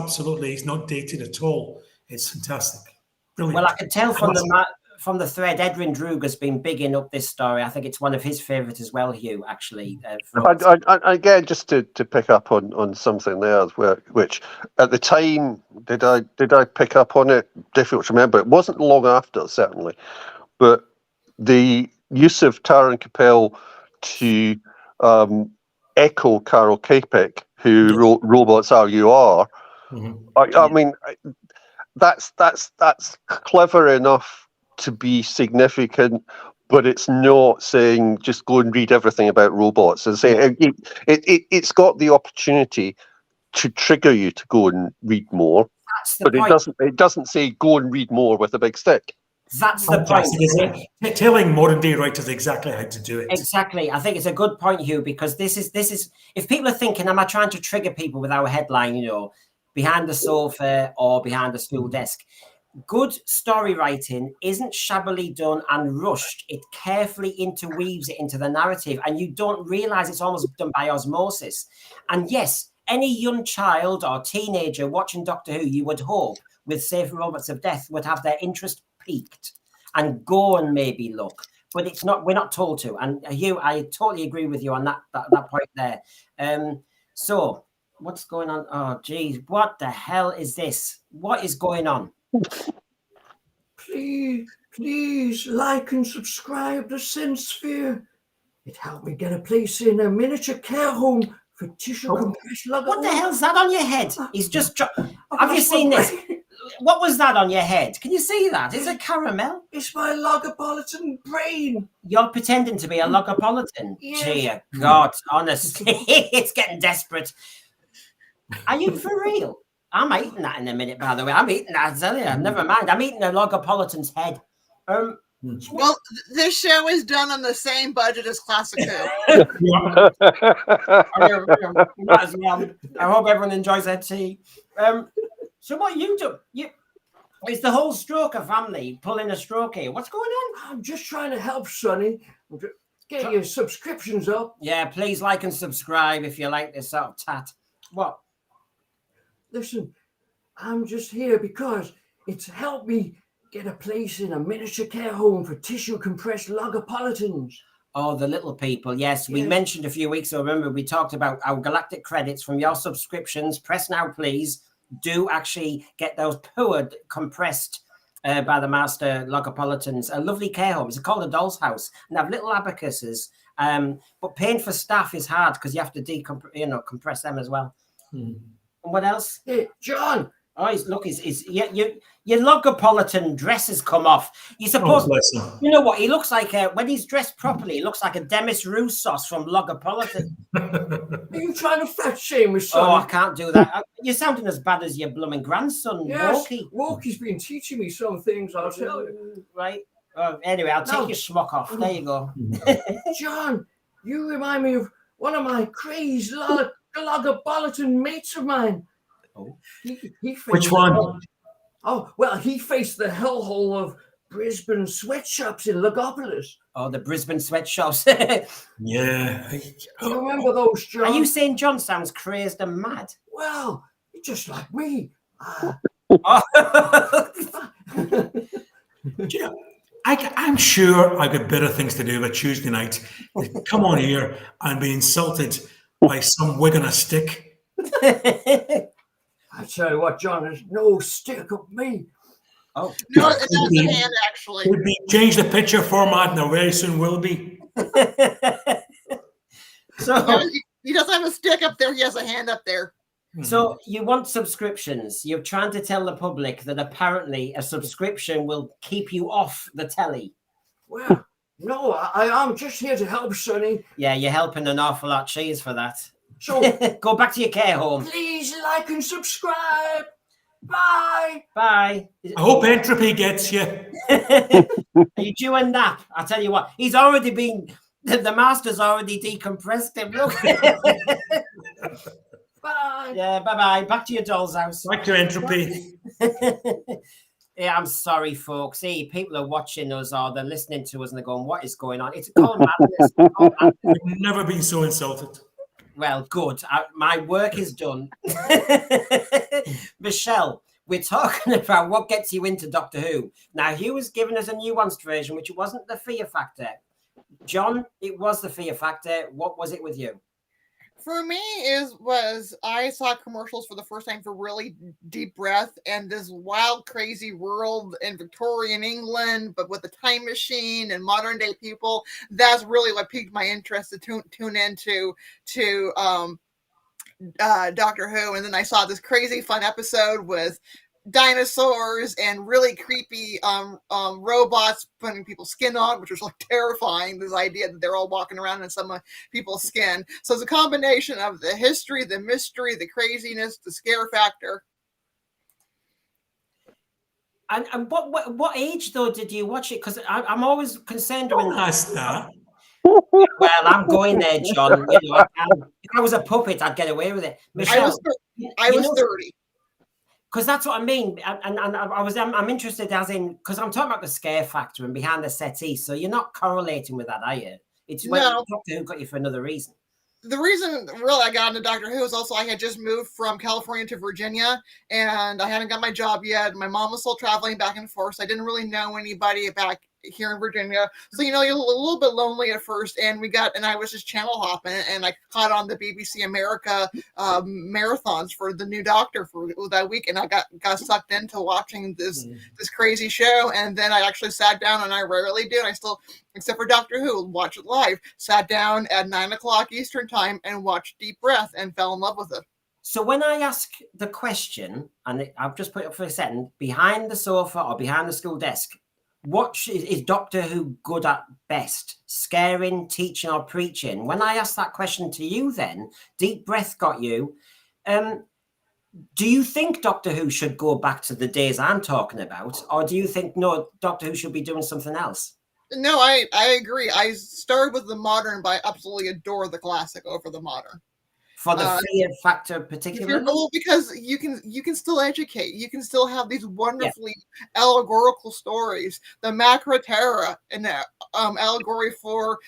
not dated at all. It's fantastic. Brilliant. Well, I could tell from the thread, Edwin Droog has been bigging up this story. I think it's one of his favourites as well, Hugh, actually. Again, just to pick up on something there, which at the time, did I pick up on it? Difficult to remember. It wasn't long after, certainly. But the use of Taran Capel to echo Carol Capek, who wrote Robots Are You Are. I mean, that's clever enough to be significant, but it's not saying just go and read everything about robots. And say it's got the opportunity to trigger you to go and read more, but it doesn't say go and read more with a big stick. That's the point. Isn't it? Telling modern day writers exactly how to do it. Exactly. I think it's a good point, Hugh, because this is if people are thinking, am I trying to trigger people with our headline, behind the sofa or behind the school desk? Good story writing isn't shabbily done and rushed. It carefully interweaves it into the narrative, and you don't realize it's almost done by osmosis. And yes, any young child or teenager watching Doctor Who, you would hope, with Save Robots of Death, would have their interest peaked and go and maybe look. But it's not. We're not told to. And Hugh, I totally agree with you on that point there. So what's going on? Oh, geez, what the hell is this? What is going on? Please like and subscribe to SenSphere. It helped me get a place in a miniature care home for tissue compressed lugger. What the hell's that on your head? He's just. Have you seen this? What was that on your head? Can you see that? Is it caramel? It's my Logopolitan brain. You're pretending to be a Logopolitan. Yes. Dear God, honestly, it's getting desperate. Are you for real? I'm eating that in a minute, by the way. I'm eating that, I tell you. Never mind. I'm eating a Logopolitan's head. Well, this show is done on the same budget as Classic Who. Yeah. Might as well. I hope everyone enjoys their tea. So what you do? It's the whole Stroker family pulling a stroke here. What's going on? I'm just trying to help Sonny. Get your subscriptions up. Yeah, please like and subscribe if you like this sort of tat. What? Listen, I'm just here because it's helped me get a place in a miniature care home for tissue compressed Logopolitans. Oh, the little people. Yes, we Yes. mentioned a few weeks ago. Remember, we talked about our galactic credits from your subscriptions. Press now, please. Do actually get those poured, compressed by the master Logopolitans. A lovely care home. It's called a doll's house, and have little abacuses. But paying for staff is hard because you have to compress them as well. And what else? Hey, John, Oh, your Logopolitan dress has come off. You're Oh, supposed bless him. You know what? He looks like when he's dressed properly, he looks like a Demis Roussos from Logopolitan. are you trying to fat shame me, Oh, I son? can't do that. You're sounding as bad as your blooming grandson, Yes, Wokey. Wokey's been teaching me some things, I'll tell you. Right. Anyway, I'll take No. your schmuck off. There you go. John, you remind me of one of my crazy Logopolitan mates of mine. Oh. He Which faced- one? Oh, well, he faced the hellhole of Brisbane sweatshops in Logopolis. Oh, the Brisbane sweatshops. Yeah. Do you remember those, John? Are you saying John sounds crazed and mad? Well, you're just like me. Oh. Yeah, I'm sure I got better things to do with a Tuesday night than come on here and be insulted by some wig on a stick. I tell you what, John, there's no stick up me. Oh. No, it's not the hand, actually. Could be change the picture format, and there very soon will be. So, He doesn't have a stick up there. He has a hand up there. so you want subscriptions. You're trying to tell the public that apparently a subscription will keep you off the telly. Well, no, I'm just here to help Sonny. Yeah, you're helping an awful lot. Cheers for that. So Go back to your care home. please like and subscribe. Bye. Bye. I hope entropy gets you. Are you due a nap? I tell you what, he's already been. The master's already decompressed him. Look. Bye. Yeah. Bye bye. Back to your doll's house. Back to entropy. Yeah, I'm sorry, folks. See, people are watching us or they're listening to us and they're going, "What is going on?" It's called madness. It's called madness. I've never been so insulted. Well, good. My work is done. Michelle, we're talking about what gets you into Doctor Who. Now, Hugh has given us a nuanced version, which wasn't the fear factor. John, it was the fear factor. What was it with you? For me, I saw commercials for the first time for really Deep Breath and this wild, crazy world in Victorian England, but with a time machine and modern day people. That's really what piqued my interest to tune into Doctor Who. And then I saw this crazy fun episode with dinosaurs and really creepy robots putting people's skin on, which was like terrifying. This idea that they're all walking around in some people's skin. So it's a combination of the history, the mystery, the craziness, the scare factor. And what age though did you watch it? Because I'm always concerned Don't when. ask that. Well, I'm going there, John. You know, if I was a puppet, I'd get away with it. Michelle, I was 30. because that's what I mean. And I'm interested as in, because I'm talking about the scare factor and behind the settee. So you're not correlating with that, are you? It's when No. Doctor Who got you for another reason. The reason really I got into Doctor Who is also I had just moved from California to Virginia and I hadn't got my job yet. My mom was still traveling back and forth. So I didn't really know anybody back here in Virginia. So, you're a little bit lonely at first. And I was just channel hopping and I caught on the BBC America marathons for the new Doctor for that week. And I got sucked into watching this crazy show. And then I actually sat down, and I rarely do. And I still, except for Doctor Who, watch it live, sat down at 9:00 Eastern time and watched Deep Breath and fell in love with it. So when I ask the question, and I've just put it up for a second, behind the sofa or behind the school desk, what is Doctor Who good at best? Scaring, teaching, or preaching? When I asked that question to you then, Deep Breath got you. Do you think Doctor Who should go back to the days I'm talking about, or do you think no, Doctor Who should be doing something else? No, I agree. I started with the modern, but I absolutely adore the classic over the modern. For the fear factor, particularly, Well, because you can still educate. You can still have these wonderfully allegorical stories. The Macra Terra, and allegory for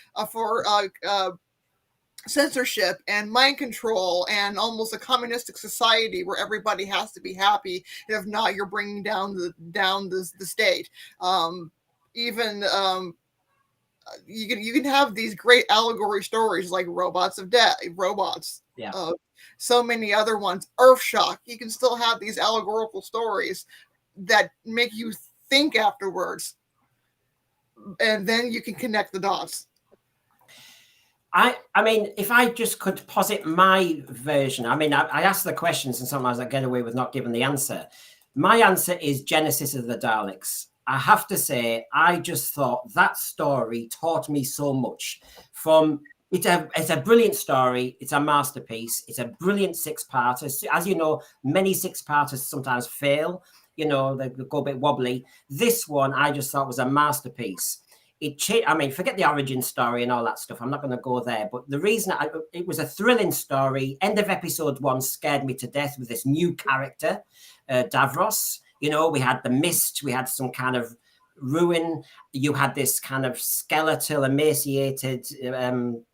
censorship and mind control, and almost a communistic society where everybody has to be happy. If not, you're bringing down the state. Even you can have these great allegory stories like Robots of Death, Robots. Yeah. So many other ones. Earthshock. You can still have these allegorical stories that make you think afterwards, and then you can connect the dots. I mean, if I just could posit my version, I mean, I ask the questions and sometimes I get away with not giving the answer. My answer is Genesis of the Daleks. I have to say, I just thought that story taught me so much. It's a brilliant story. It's a masterpiece. It's a brilliant six-parter. As you know, many six-parters sometimes fail. You know, they go a bit wobbly. This one, I just thought was a masterpiece. I mean, forget the origin story and all that stuff. I'm not going to go there. But the reason it was a thrilling story. End of episode 1 scared me to death with this new character, Davros. You know, we had the mist. We had some kind of ruin. You had this kind of skeletal, emaciated,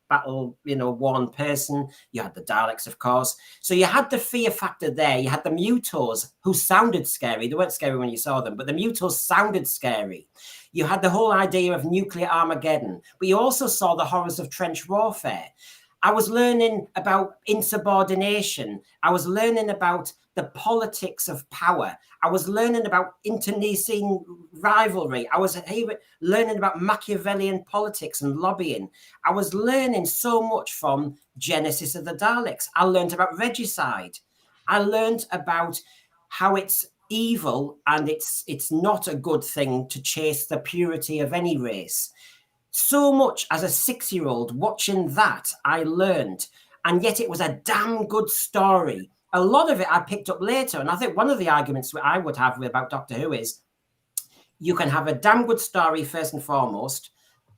battle, worn person. You had the Daleks, of course. So you had the fear factor there. You had the Mutos, who sounded scary. They weren't scary when you saw them, but the Mutos sounded scary. You had the whole idea of nuclear Armageddon, but you also saw the horrors of trench warfare. I was learning about insubordination. I was learning about the politics of power. I was learning about internecine rivalry. I was learning about Machiavellian politics and lobbying. I was learning so much from Genesis of the Daleks. I learned about regicide. I learned about how it's evil and it's not a good thing to chase the purity of any race. So much as a 6-year-old watching that, I learned, and yet it was a damn good story. A lot of it I picked up later, and I think one of the arguments I would have about Doctor Who is you can have a damn good story first and foremost.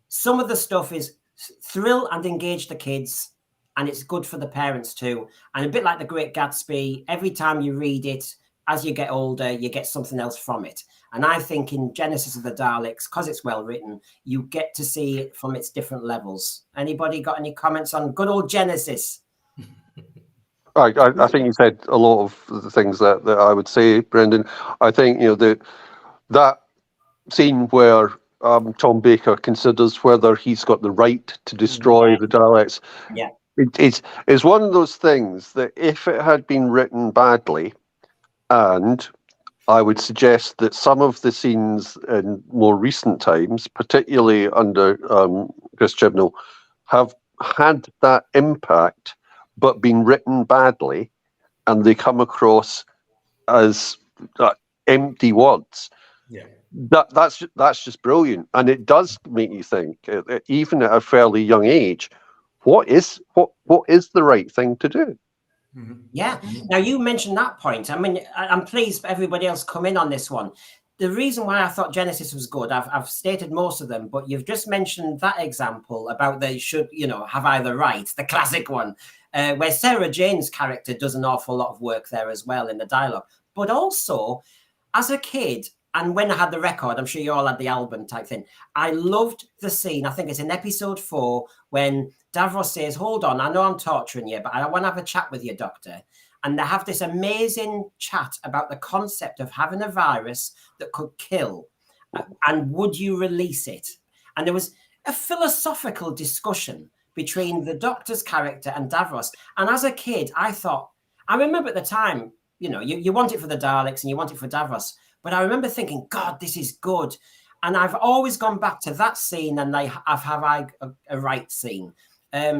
Some of the stuff is thrill and engage the kids, and it's good for the parents too. And a bit like The Great Gatsby, every time you read it, as you get older, you get something else from it. And I think in Genesis of the Daleks, because it's well written, you get to see it from its different levels. Anybody got any comments on good old Genesis? I think you said a lot of the things that I would say, Brendan. I think that scene where Tom Baker considers whether he's got the right to destroy the Daleks. Yeah, it's one of those things that if it had been written badly, and I would suggest that some of the scenes in more recent times, particularly under Chris Chibnall, have had that impact, but been written badly, and they come across as empty words. Yeah, that's just brilliant, and it does make you think, even at a fairly young age, what is the right thing to do? Mm-hmm. Yeah. Now you mentioned that point. I mean, I'm pleased everybody else come in on this one. The reason why I thought Genesis was good, I've stated most of them, but you've just mentioned that example about they should, have I the right, the classic one, where Sarah Jane's character does an awful lot of work there as well in the dialogue. But also, as a kid, and when I had the record, I'm sure you all had the album type thing, I loved the scene, I think it's in episode 4, when Davros says, hold on, I know I'm torturing you, but I want to have a chat with you, Doctor. And they have this amazing chat about the concept of having a virus that could kill. And would you release it? And there was a philosophical discussion between the Doctor's character and Davros. And as a kid, I remember at the time, you want it for the Daleks and you want it for Davros. But I remember thinking, God, this is good. And I've always gone back to that scene and have a right scene.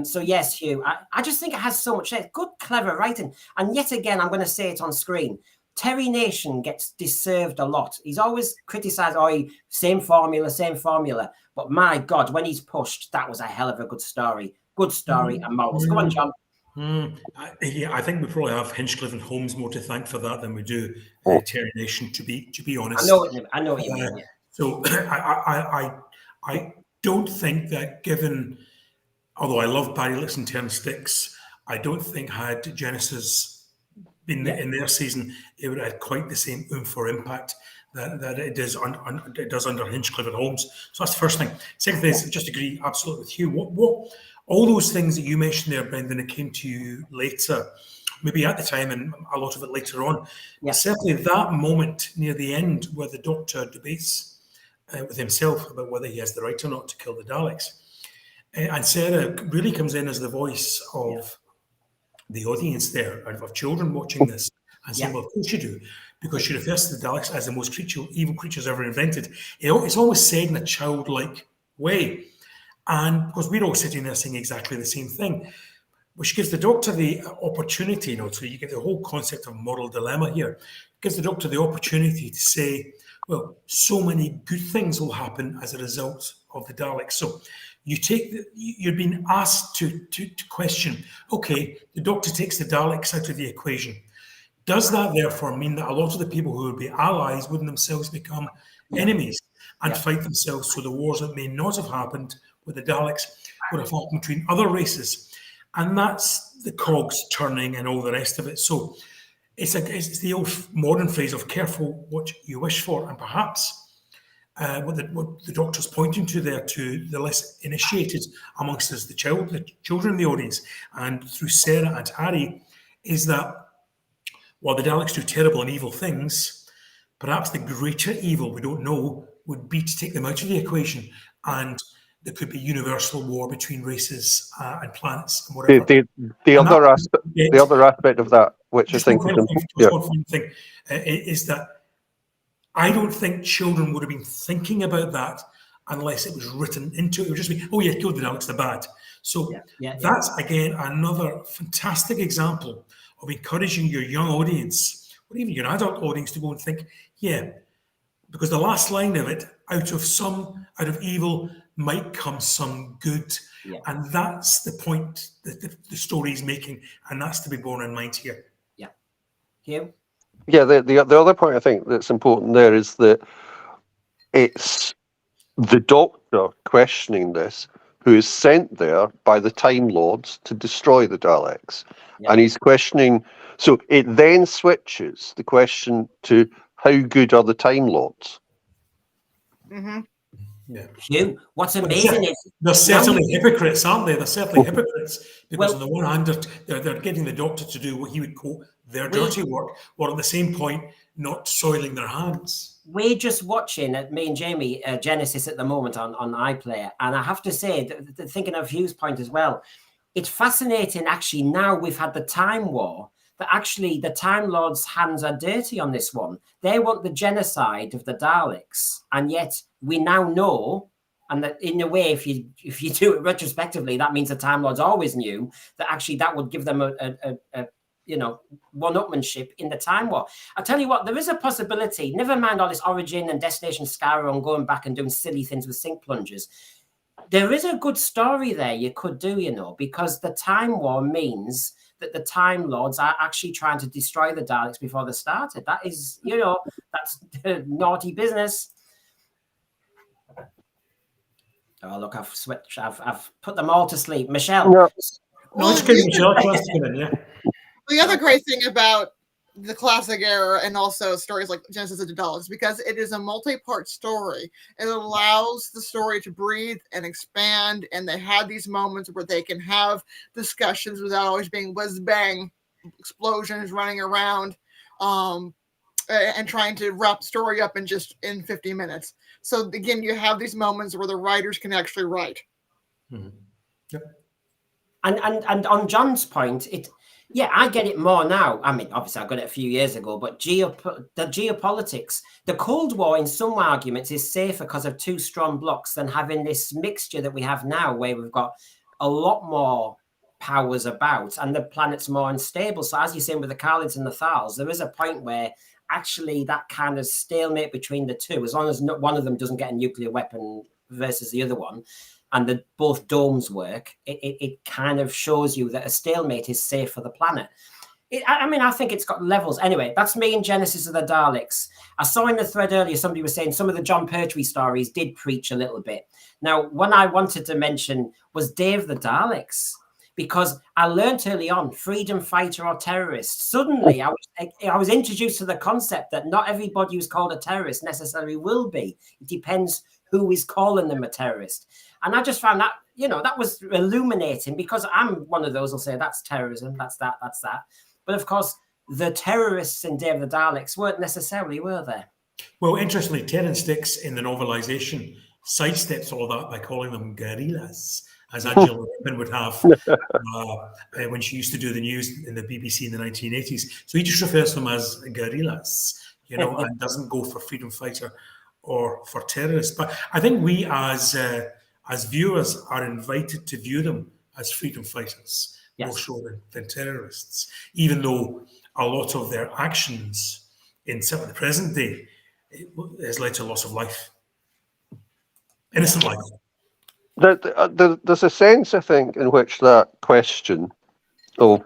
So yes, Hugh, I just think it has so much good, clever writing. And yet again, I'm going to say it on screen. Terry Nation gets deserved a lot. He's always criticised, same formula. But my God, when he's pushed, that was a hell of a good story. Good story and morals. Go on, John. I think we probably have Hinchcliffe and Holmes more to thank for that than we do Terry Nation. To be honest, I know what you mean. Yeah. So I don't think that given, although I love Barry Licks and Terrence Dicks, I don't think had Genesis been in their season, it would have had quite the same oomph or impact that it does under Hinchcliffe and Holmes. So that's the first thing. Second thing is, just agree absolutely with you. What all those things that you mentioned there, Brendan, that came to you later, maybe at the time and a lot of it later on. Yeah. Certainly that moment near the end where the Doctor debates with himself about whether he has the right or not to kill the Daleks. And Sarah really comes in as the voice of the audience there, of children watching this, and saying, well, of course you do, because she refers to the Daleks as the most evil creatures ever invented. It's always said in a childlike way. And because we're all sitting there saying exactly the same thing, which gives the Doctor the opportunity, so you get the whole concept of moral dilemma here, gives the Doctor the opportunity to say, well, so many good things will happen as a result of the Daleks. So you're being asked to question, okay, the Doctor takes the Daleks out of the equation. Does that therefore mean that a lot of the people who would be allies wouldn't themselves become enemies and fight themselves? So the wars that may not have happened with the Daleks would have happened between other races. And that's the cogs turning and all the rest of it. So it's the old modern phrase of careful what you wish for. And perhaps what the Doctor's pointing to there, to the less initiated amongst us, the children in the audience, and through Sarah and Harry, is that while the Daleks do terrible and evil things, perhaps the greater evil, we don't know, would be to take them out of the equation, and there could be universal war between races and planets and whatever. The other aspect of that, which I think is that I don't think children would have been thinking about that unless it was written into it. It would just be, oh yeah, kill the Daleks, they're bad. So that's again another fantastic example of encouraging your young audience, or even your adult audience, to go and think, yeah, because the last line of it, out of evil might come some good. Yeah. And that's the point that the story is making, and that's to be borne in mind here. Yeah. Hugh? Yeah, the other point I think that's important there is that it's the Doctor questioning this, who is sent there by the Time Lords to destroy the Daleks. Yeah. And he's questioning, so it then switches the question to how good are the Time Lords? Mm-hmm. Yeah. Hugh, what's amazing is they're certainly hypocrites, aren't they? They're certainly hypocrites, because on the one hand they're getting the Doctor to do what he would quote their dirty work, while at the same point not soiling their hands. We're just watching, me and Jamie, Genesis at the moment on iPlayer, and I have to say, thinking of Hugh's point as well, it's fascinating. Actually, now we've had the Time War, that actually the Time Lords' hands are dirty on this one. They want the genocide of the Daleks, and yet we now know, and that in a way, if you do it retrospectively, that means the Time Lords always knew that actually that would give them a one-upmanship in the Time War. I tell you what, there is a possibility. Never mind all this Origin and Destination Scarrow and going back and doing silly things with sink plungers. There is a good story there you could do, because the Time War means that the Time Lords are actually trying to destroy the Daleks before they started. That is, that's naughty business. Oh, look, I've switched. I've put them all to sleep. Michelle. No, it's good, Michelle. The other great thing about the classic era and also stories like Genesis of the Daleks, because it is a multi-part story, it allows the story to breathe and expand, and they have these moments where they can have discussions without always being whiz-bang explosions running around and trying to wrap the story up in 50 minutes. So again, you have these moments where the writers can actually write. Mm-hmm. Yep. And on John's point, I get it more now. I mean, obviously, I got it a few years ago, but the geopolitics, the Cold War, in some arguments, is safer because of two strong blocks than having this mixture that we have now, where we've got a lot more powers about and the planet's more unstable. So, as you're saying with the Khalids and the Thals, there is a point where actually that kind of stalemate between the two, as long as one of them doesn't get a nuclear weapon versus the other one, and that both domes work, it kind of shows you that a stalemate is safe for the planet. I mean, I think it's got levels. Anyway, that's me in Genesis of the Daleks. I saw in the thread earlier, somebody was saying some of the John Pertwee stories did preach a little bit. Now, one I wanted to mention was Day of the Daleks, because I learned early on, freedom fighter or terrorist. Suddenly, I was introduced to the concept that not everybody who's called a terrorist necessarily will be. It depends who is calling them a terrorist. And I just found that, that was illuminating, because I'm one of those who'll say that's terrorism, that's that. But of course, the terrorists in Day of the Daleks weren't necessarily, were they? Well, interestingly, Terrance Dicks in the novelisation sidesteps all that by calling them guerrillas, as Angela Rippon would have when she used to do the news in the BBC in the 1980s. So he just refers to them as guerrillas, and doesn't go for freedom fighter or for terrorist. But I think we as viewers are invited to view them as freedom fighters. Yes. More so than terrorists, even though a lot of their actions in certainly the present day has led to loss of life, innocent life. There's a sense, I think, in which that question of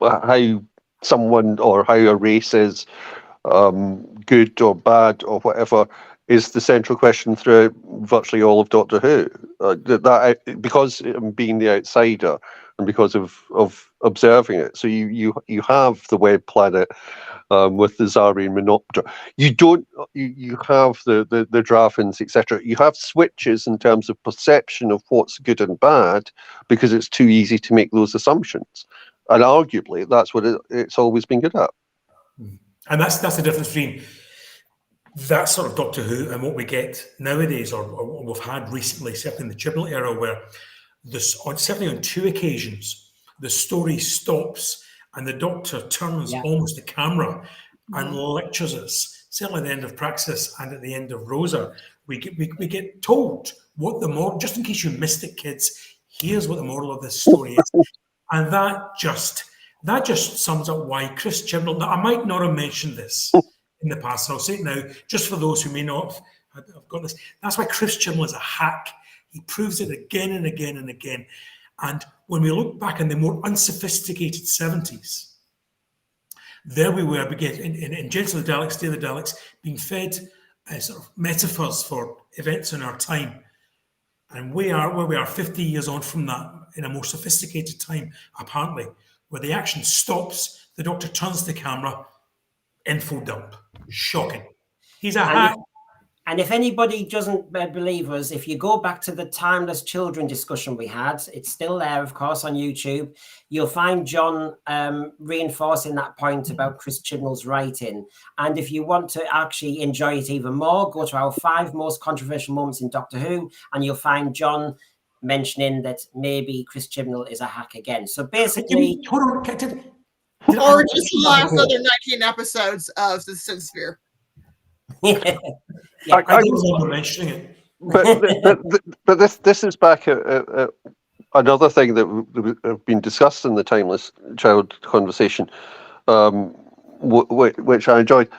how someone or how a race is good or bad or whatever is the central question throughout virtually all of Doctor Who. Because being the outsider and because of observing it, so you have the web planet with the Zarian Menoptera. You have the Drafins, etc. You have switches in terms of perception of what's good and bad because it's too easy to make those assumptions, and arguably that's what it's always been good at. And that's the difference between that sort of Doctor Who and what we get nowadays, or we've had recently, certainly in the Chibnall era, where certainly on 2 occasions, the story stops and the Doctor turns almost the camera and lectures us. Certainly at the end of Praxis and at the end of Rosa, we get told what the moral, just in case you missed it, kids, here's what the moral of this story is. And that just sums up why Chris Chibnall, now I might not have mentioned this in the past, so I'll say it now, just for those who may not have got this. That's why Chris Chibnall is a hack. He proves it again and again and again. And when we look back in the more unsophisticated 70s, there we were, in Genesis of the Daleks, Day of the Daleks, being fed sort of metaphors for events in our time. And where we are 50 years on from that, in a more sophisticated time, apparently, where the action stops, the Doctor turns the camera, info dump. Shocking. He's a hack. And if anybody doesn't believe us, if you go back to the Timeless Children discussion we had, it's still there, of course, on YouTube. You'll find John reinforcing that point about Chris Chibnall's writing. And if you want to actually enjoy it even more, go to our 5 most controversial moments in Doctor Who, and you'll find John mentioning that maybe Chris Chibnall is a hack again. So basically... Hold on, or just the last other 19 episodes of the Sin Sphere. I was mentioning it. But this is back at another thing that have been discussed in the Timeless Child conversation, which I enjoyed,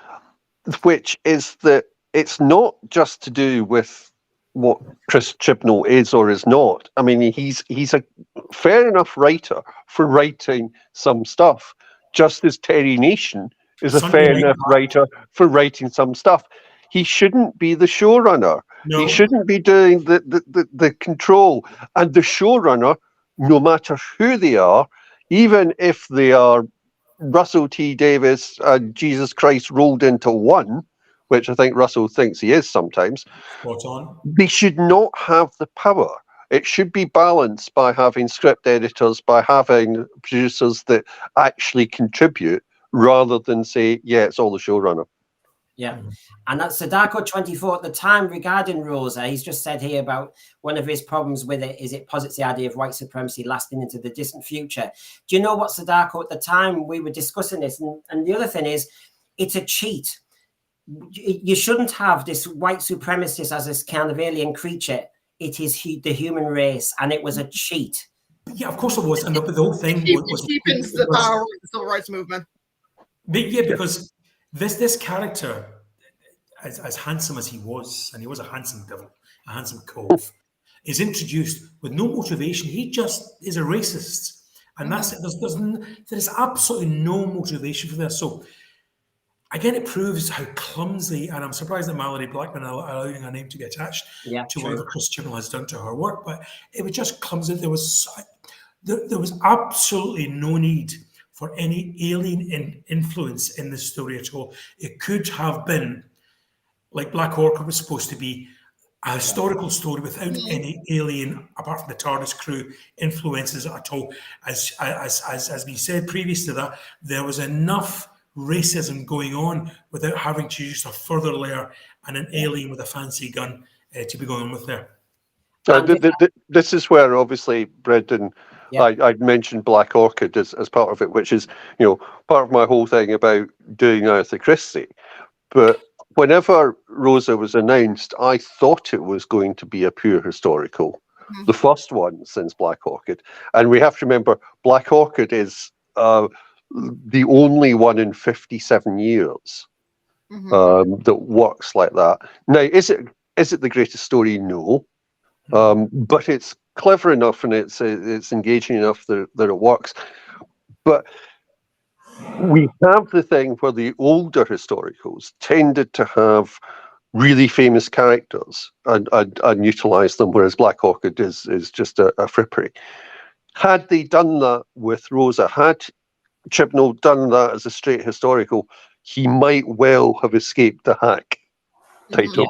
which is that it's not just to do with what Chris Chibnall is or is not. I mean, he's a fair enough writer for writing some stuff, just as Terry Nation is a fair enough writer for writing some stuff. He shouldn't be the showrunner. No. He shouldn't be doing the control. And the showrunner, no matter who they are, even if they are Russell T Davies and Jesus Christ rolled into one, which I think Russell thinks he is sometimes, spot on, they should not have the power. It should be balanced by having script editors, by having producers that actually contribute, rather than say, yeah, it's all the showrunner. Yeah, and that's Sadako24 at the time regarding Rosa. He's just said here about one of his problems with it is it posits the idea of white supremacy lasting into the distant future. Do you know what, Sadako, at the time we were discussing this, and the other thing is, it's a cheat. You shouldn't have this white supremacist as this kind of alien creature. It is the human race, and it was a cheat. Yeah, of course it was. And the whole thing was deepens the power of the civil rights movement. Yeah, because this character, as handsome as he was, and he was a handsome devil, a handsome cove, is introduced with no motivation. He just is a racist. And that's it. There's absolutely no motivation for this. So again, it proves how clumsy, and I'm surprised that Mallory Blackman allowing her name to get attached to whatever Chris Chibnall has done to her work, but it was just clumsy. There was absolutely no need for any alien influence in this story at all. It could have been, like Black Orchid was supposed to be, a historical story without any alien, apart from the TARDIS crew, influences at all. As we said previous to that, there was enough racism going on without having to use a further layer and an alien with a fancy gun to be going on with there. This is where, obviously, Brendan, I'd mentioned Black Orchid as part of it, which is, part of my whole thing about doing Agatha Christie. But whenever Rosa was announced, I thought it was going to be a pure historical, the first one since Black Orchid. And we have to remember, Black Orchid is the only one in 57 years that works like that. Now, is it the greatest story? No. But it's clever enough and it's engaging enough that it works. But we have the thing where the older historicals tended to have really famous characters and utilize them, whereas Black Orchid is just a frippery. Had they done that with Rosa, had Chibnall done that as a straight historical, he might well have escaped the hack title.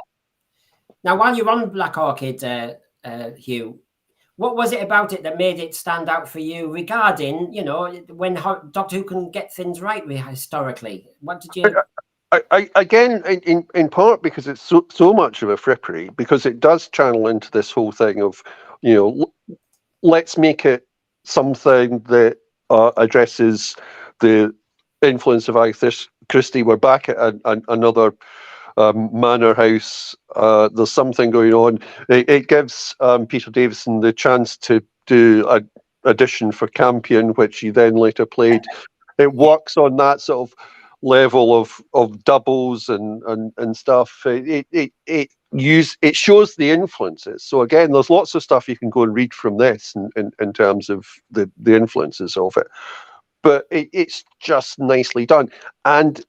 Now, while you're on Black Orchid, Hugh, what was it about it that made it stand out for you regarding, when Doctor Who can get things right historically? What did you... Again, in part because it's so much of a frippery, because it does channel into this whole thing of, let's make it something that addresses the influence of Agatha Christie. We're back at another manor house. There's something going on. It gives Peter Davison the chance to do an audition for Campion, which he then later played. It works on that sort of level of doubles and stuff. It shows the influences. So again, there's lots of stuff you can go and read from this in terms of the influences of it. But it's just nicely done, and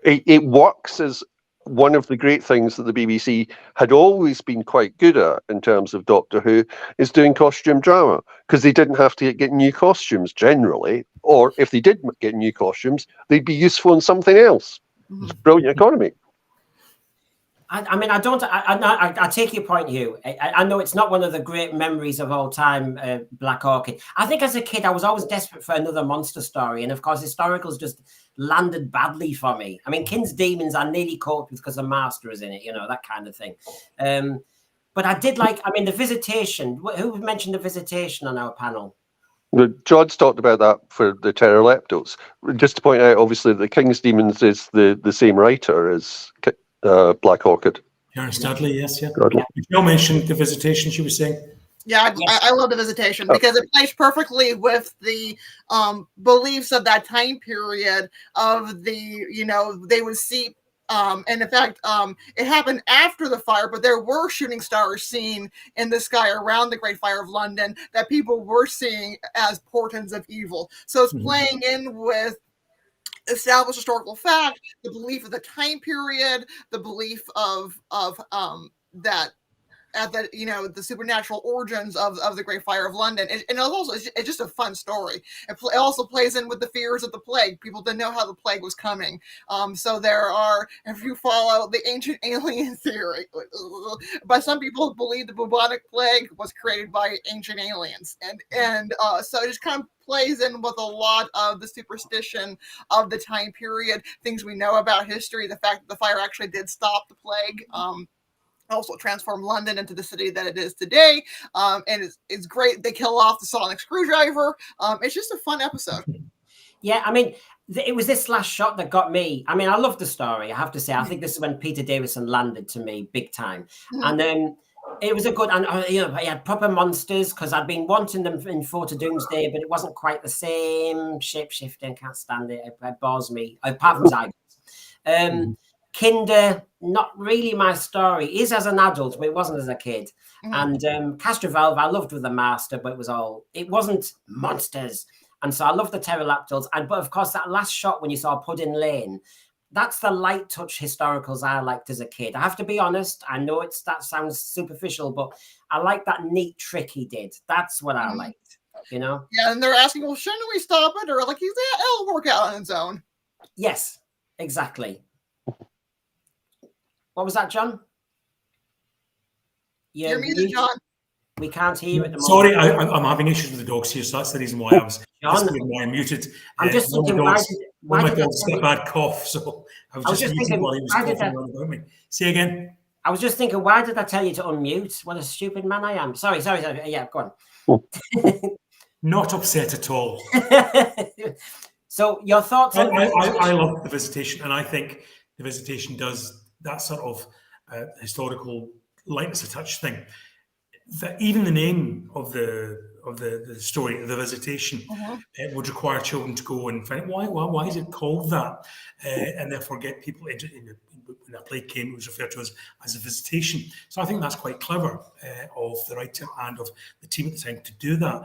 it works as one of the great things that the BBC had always been quite good at in terms of Doctor Who is doing costume drama, because they didn't have to get new costumes generally, or if they did get new costumes, they'd be useful in something else. It's brilliant economy. I take your point, Hugh. I know it's not one of the great memories of all time, Black Orchid. I think as a kid, I was always desperate for another monster story. And of course, historicals just landed badly for me. I mean, Kin's Demons I nearly coped with because the Master is in it, that kind of thing. But I did The Visitation. Who mentioned The Visitation on our panel? John's talked about that for the Pteroleptos. Just to point out, obviously, the King's Demons is the same writer as Black Orchid. Karen Studley, yes, yeah. Jill mentioned The Visitation, she was saying. Yeah, I love The Visitation because it plays perfectly with the beliefs of that time period of they would see, and in fact, it happened after the fire, but there were shooting stars seen in the sky around the Great Fire of London that people were seeing as portents of evil. So it's playing in with established historical fact, the belief of the time period, the belief of that at the supernatural origins of the Great Fire of London, and it's just a fun story. It also plays in with the fears of the plague. People didn't know how the plague was coming, so there are, if you follow the ancient alien theory, but some people believe the bubonic plague was created by ancient aliens, and so it just kind of plays in with a lot of the superstition of the time period, things we know about history, the fact that the fire actually did stop the plague. Also transformed London into the city that it is today. And it's great. They kill off the sonic screwdriver. It's just a fun episode. Yeah, it was this last shot that got me. I love the story, I have to say. I think this is when Peter Davison landed to me big time. And then it was a good, and he had proper monsters, because I'd been wanting them in Photo Doomsday, but it wasn't quite the same. Shape-shifting, can't stand it. It bores me, apart from Zygons. Kinder, not really my story. Is as an adult, but it wasn't as a kid. And Castrovalve, I loved with the Master, but it wasn't monsters. And so I love the pterodactyls. But of course, that last shot when you saw Puddin Lane, that's the light touch historicals I liked as a kid. I have to be honest. I know that sounds superficial, but I like that neat trick he did. That's what I liked, you know? Yeah, and they're asking, well, shouldn't we stop it? Or like, it'll work out on its own. Yes, exactly. What was that, John? You're muted, John. We can't hear at the moment. Sorry, I'm having issues with the dogs here, so that's the reason why I was why I'm muted. I'm just thinking, why my dog's got a bad cough, so I was just thinking, while he was coughing around about me. Say again. I was just thinking, why did I tell you to unmute? What a stupid man I am. Sorry. Yeah, go on. Not upset at all. So your thoughts on I love The Visitation, and I think The Visitation does that sort of historical lightness of touch thing. That even the name of the story, The Visitation, it would require children to go and find why is it called that, and therefore get people into when a play came, it was referred to as a visitation. So I think that's quite clever of the writer and of the team at the time to do that.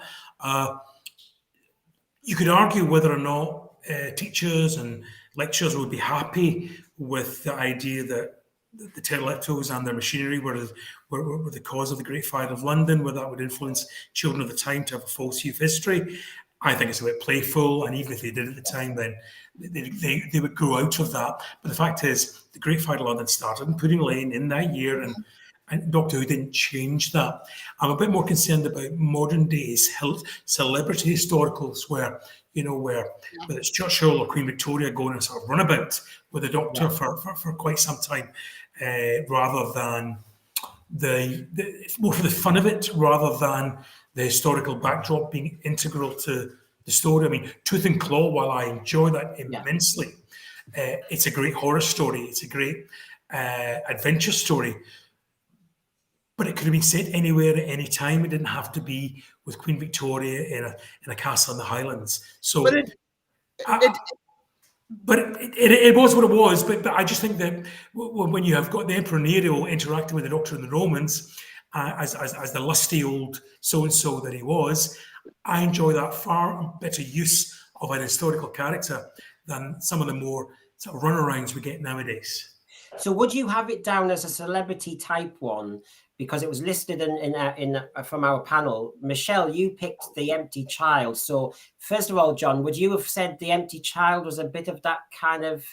You could argue whether or not teachers and lecturers would be happy with the idea that the pterodactyls and their machinery were the cause of the Great Fire of London, where that would influence children of the time to have a false view of history. I think it's a bit playful, and even if they did at the time, then they would grow out of that. But the fact is, the Great Fire of London started in Pudding Lane in that year, and Doctor Who didn't change that. I'm a bit more concerned about modern days celebrity historicals where whether it's Churchill or Queen Victoria going and sort of runabout with the Doctor for quite some time, rather than it's more for the fun of it, rather than the historical backdrop being integral to the story. I mean, Tooth and Claw, while I enjoy that immensely, it's a great horror story. It's a great adventure story. But it could have been set anywhere at any time. It didn't have to be with Queen Victoria in a castle in the Highlands. So, but it was what it was. But I just think that when you have got the Emperor Nero interacting with the Doctor and the Romans as the lusty old so-and-so that he was, I enjoy that far better use of an historical character than some of the more sort of runarounds we get nowadays. So would you have it down as a celebrity type one? Because it was listed in from our panel. Michelle, you picked The Empty Child. So first of all, John, would you have said The Empty Child was a bit of that kind of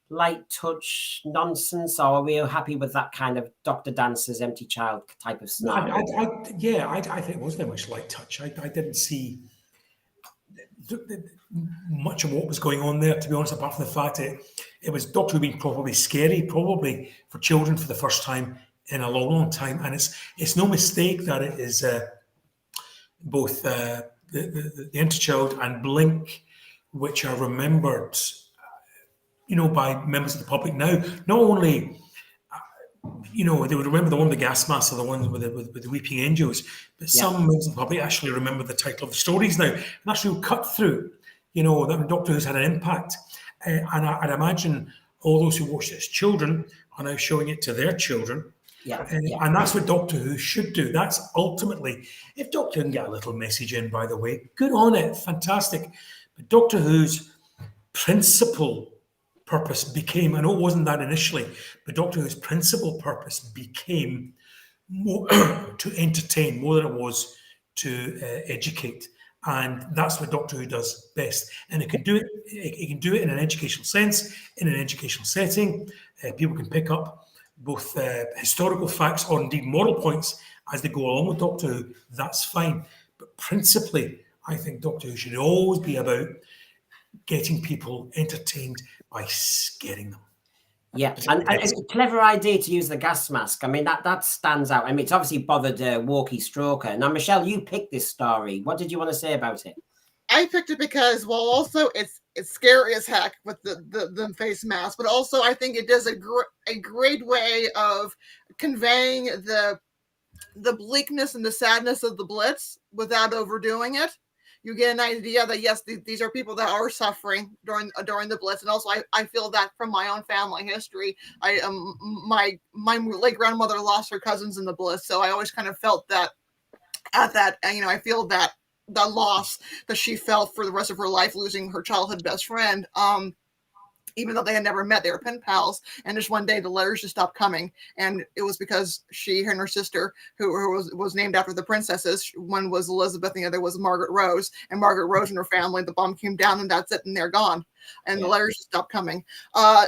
light touch nonsense, or are we happy with that kind of Dr. Dancer's Empty Child type of scenario? I think it was very much light touch. I didn't see much of what was going on there, to be honest, apart from the fact it was Doctor Who being probably scary, probably for children for the first time in a long, long time. And it's no mistake that it is both the Empty Child and Blink, which are remembered, by members of the public now. Not only, they would remember the one with the gas mask or the one with the weeping angels, but some members of the public actually remember the title of the stories now. And that's real cut through, that Doctor Who's had an impact. And I'd imagine all those who watched it as children are now showing it to their children. And that's what Doctor Who should do. That's ultimately, if Doctor Who can get a little message in, by the way, good on it, fantastic. But Doctor Who's principal purpose became, I know it wasn't that initially, but Doctor Who's principal purpose became more to entertain more than it was to educate. And that's what Doctor Who does best. And it can do it in an educational sense, in an educational setting. People can pick up both historical facts or indeed moral points as they go along with Doctor Who. That's fine. But principally, I think Doctor Who should always be about getting people entertained by scaring them. Yeah, and it's a clever idea to use the gas mask. I mean, that stands out. I mean, it's obviously bothered Walkie Stroker. Now, Michelle, you picked this story. What did you want to say about it? I picked it because, well, also it's scary as heck with the face mask, but also I think it does a great way of conveying the bleakness and the sadness of the Blitz without overdoing it. you get an idea that yes, these are people that are suffering during the Blitz, and also I feel that from my own family history. My late grandmother lost her cousins in the Blitz, so I always kind of felt that at that, I feel that loss that she felt for the rest of her life, losing her childhood best friend. Even though they had never met, they were pen pals. And just one day, the letters just stopped coming, and it was because she and her sister, who was named after the princesses, one was Elizabeth, and the other was Margaret Rose. And Margaret Rose and her family, the bomb came down, and that's it, and they're gone. And the letters just stopped coming.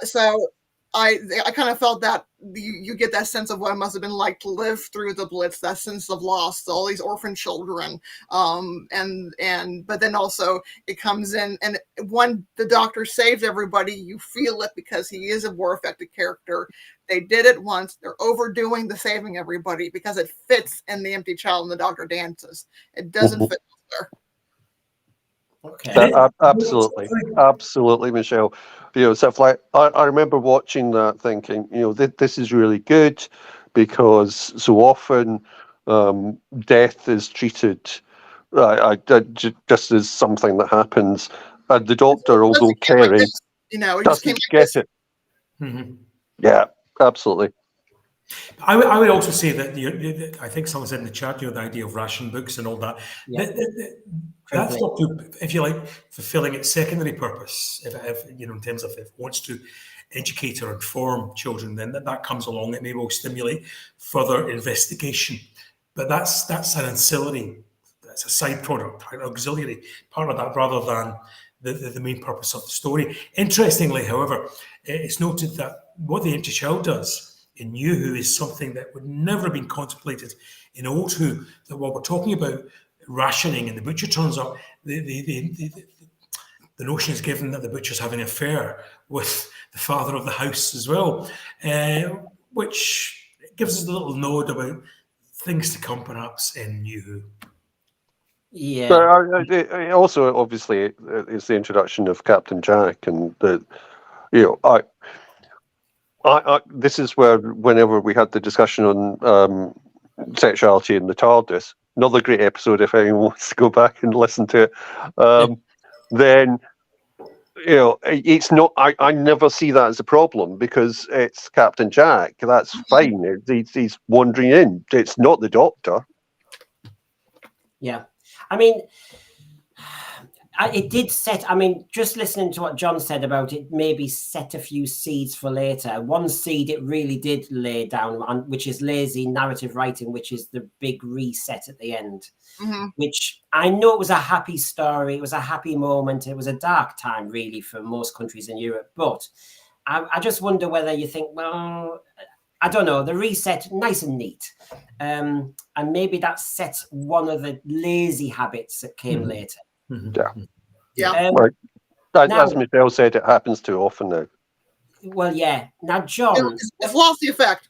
So I kind of felt that you get that sense of what it must have been like to live through the Blitz, that sense of loss, all these orphan children, but then also it comes in, and when the doctor saves everybody, you feel it because he is a war-affected character. They did it once. They're overdoing the saving everybody because it fits in The Empty Child and the Doctor Dances. It doesn't fit there. Okay. Absolutely, Michelle. Stuff like I remember watching that, thinking, this is really good, because so often death is treated just as something that happens, and the Doctor, although caring, doesn't get it. Mm-hmm. Yeah, absolutely. I would also say that I think someone said in the chat, the idea of ration books and all that. Yeah. That's not too, if you like, fulfilling its secondary purpose. If in terms of if it wants to educate or inform children, then that comes along. It may well stimulate further investigation, but that's an ancillary. That's a side product, an auxiliary part of that, rather than the main purpose of the story. Interestingly, however, it's noted that what The Empty Child does in New Who is something that would never have been contemplated in Old Who. That what we're talking about, rationing, and the butcher turns up, the notion is given that the butcher's having an affair with the father of the house as well, which gives us a little nod about things to come perhaps in New Who. Yeah. But also, obviously, it's the introduction of Captain Jack, and this is where, whenever we had the discussion on sexuality in the TARDIS, another great episode if anyone wants to go back and listen to it, then it's not. I never see that as a problem, because it's Captain Jack. That's fine. He's wandering in. It's not the Doctor. Yeah. I mean, it did set, just listening to what John said about it, maybe set a few seeds for later. One seed it really did lay down on, which is lazy narrative writing, which is the big reset at the end, which I know it was a happy story. It was a happy moment. It was a dark time, really, for most countries in Europe. But I just wonder whether you think, well, I don't know, the reset, nice and neat. And maybe that sets one of the lazy habits that came later. Yeah. Right. As Michelle said, it happens too often now. Well, yeah. Now, John, it's lost the effect.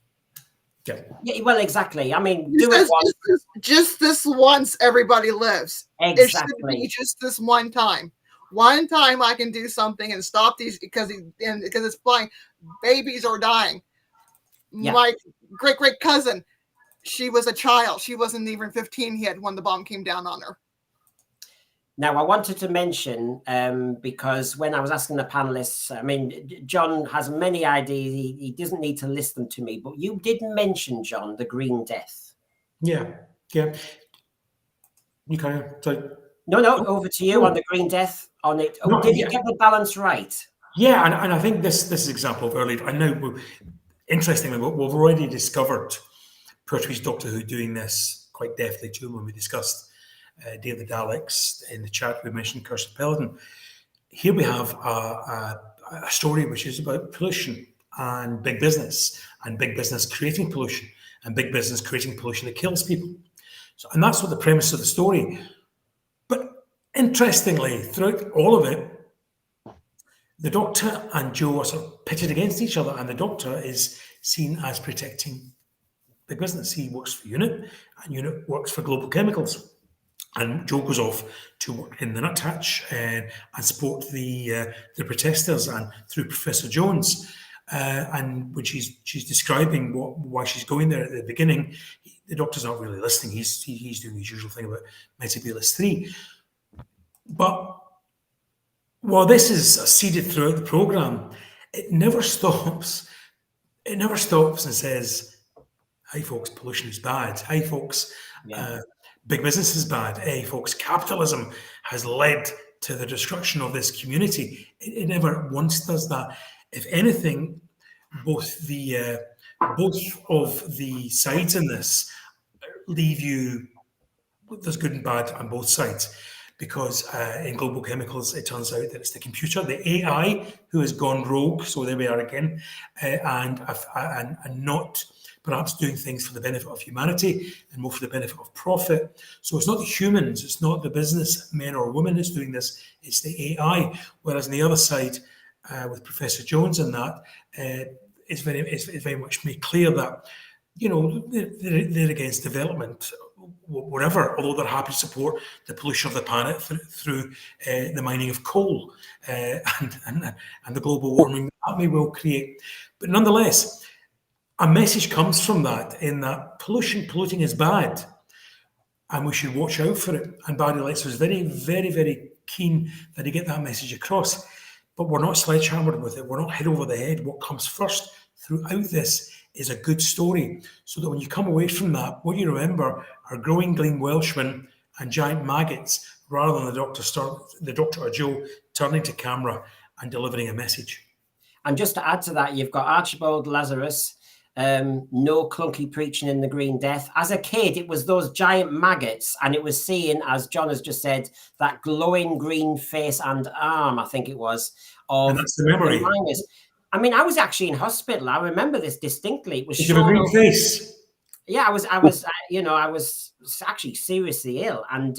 Yeah, well, exactly. Do it once. Just this once, everybody lives. Exactly. It should be just this one time. One time I can do something and stop these because it's flying. Babies are dying. Yeah. My great cousin, she was a child. She wasn't even 15 yet when the bomb came down on her. Now, I wanted to mention, because when I was asking the panelists, John has many ideas. He doesn't need to list them to me, but you did mention, John, the Green Death. Yeah. You kind of like. No, over to you on the Green Death. On it. Did you get the balance right? Yeah, and I think this is an example of early. I know, interestingly, we've already discovered Pertwee's Doctor Who doing this quite deftly too. When we discussed Day of the Daleks in the chat, we mentioned Kirsten Pellerin. Here we have a story which is about pollution and big business creating pollution, and big business creating pollution that kills people. So, and that's what the premise of the story. But interestingly, throughout all of it, the Doctor and Jo are sort of pitted against each other, and the Doctor is seen as protecting big business. He works for UNIT, and UNIT works for Global Chemicals. And Jo goes off to work in the Nuthatch and support the protesters, and through Professor Jones. And when she's describing why she's going there at the beginning, the Doctor's not really listening. He's doing his usual thing about Metebelis 3. But while this is seeded throughout the programme, it never stops. It never stops and says, "Hey, folks, pollution is bad. Hey, folks, Yeah. big business is bad. Hey, folks, capitalism has led to the destruction of this community." It never once does that. If anything, both of the sides in this leave you, there's good and bad on both sides, because in Global Chemicals, it turns out that it's the computer, the AI, who has gone rogue. So there we are again, and not perhaps doing things for the benefit of humanity and more for the benefit of profit. So it's not the humans, it's not the business men or women that's doing this, it's the AI. Whereas on the other side, with Professor Jones and that, it's very much made clear that, you know, they're against development, whatever, although they're happy to support the pollution of the planet through the mining of coal and the global warming that may well create. But nonetheless, a message comes from that, in that polluting is bad, and we should watch out for it. And Barry Letts was very, very, very keen that he get that message across. But we're not sledgehammered with it. We're not hit over the head. What comes first throughout this is a good story, so that when you come away from that, what you remember are growing green Welshmen and giant maggots, rather than the Dr. or Joe turning to camera and delivering a message. And just to add to that, you've got Archibald Lazarus, no clunky preaching in the Green Death. As a kid, it was those giant maggots, and it was seeing, as John has just said, that glowing green face and arm, I think it was, of And that's the memory. miners. I mean, I was actually in hospital. I remember this distinctly. It was Did you have a green face? Yeah, I was actually seriously ill, and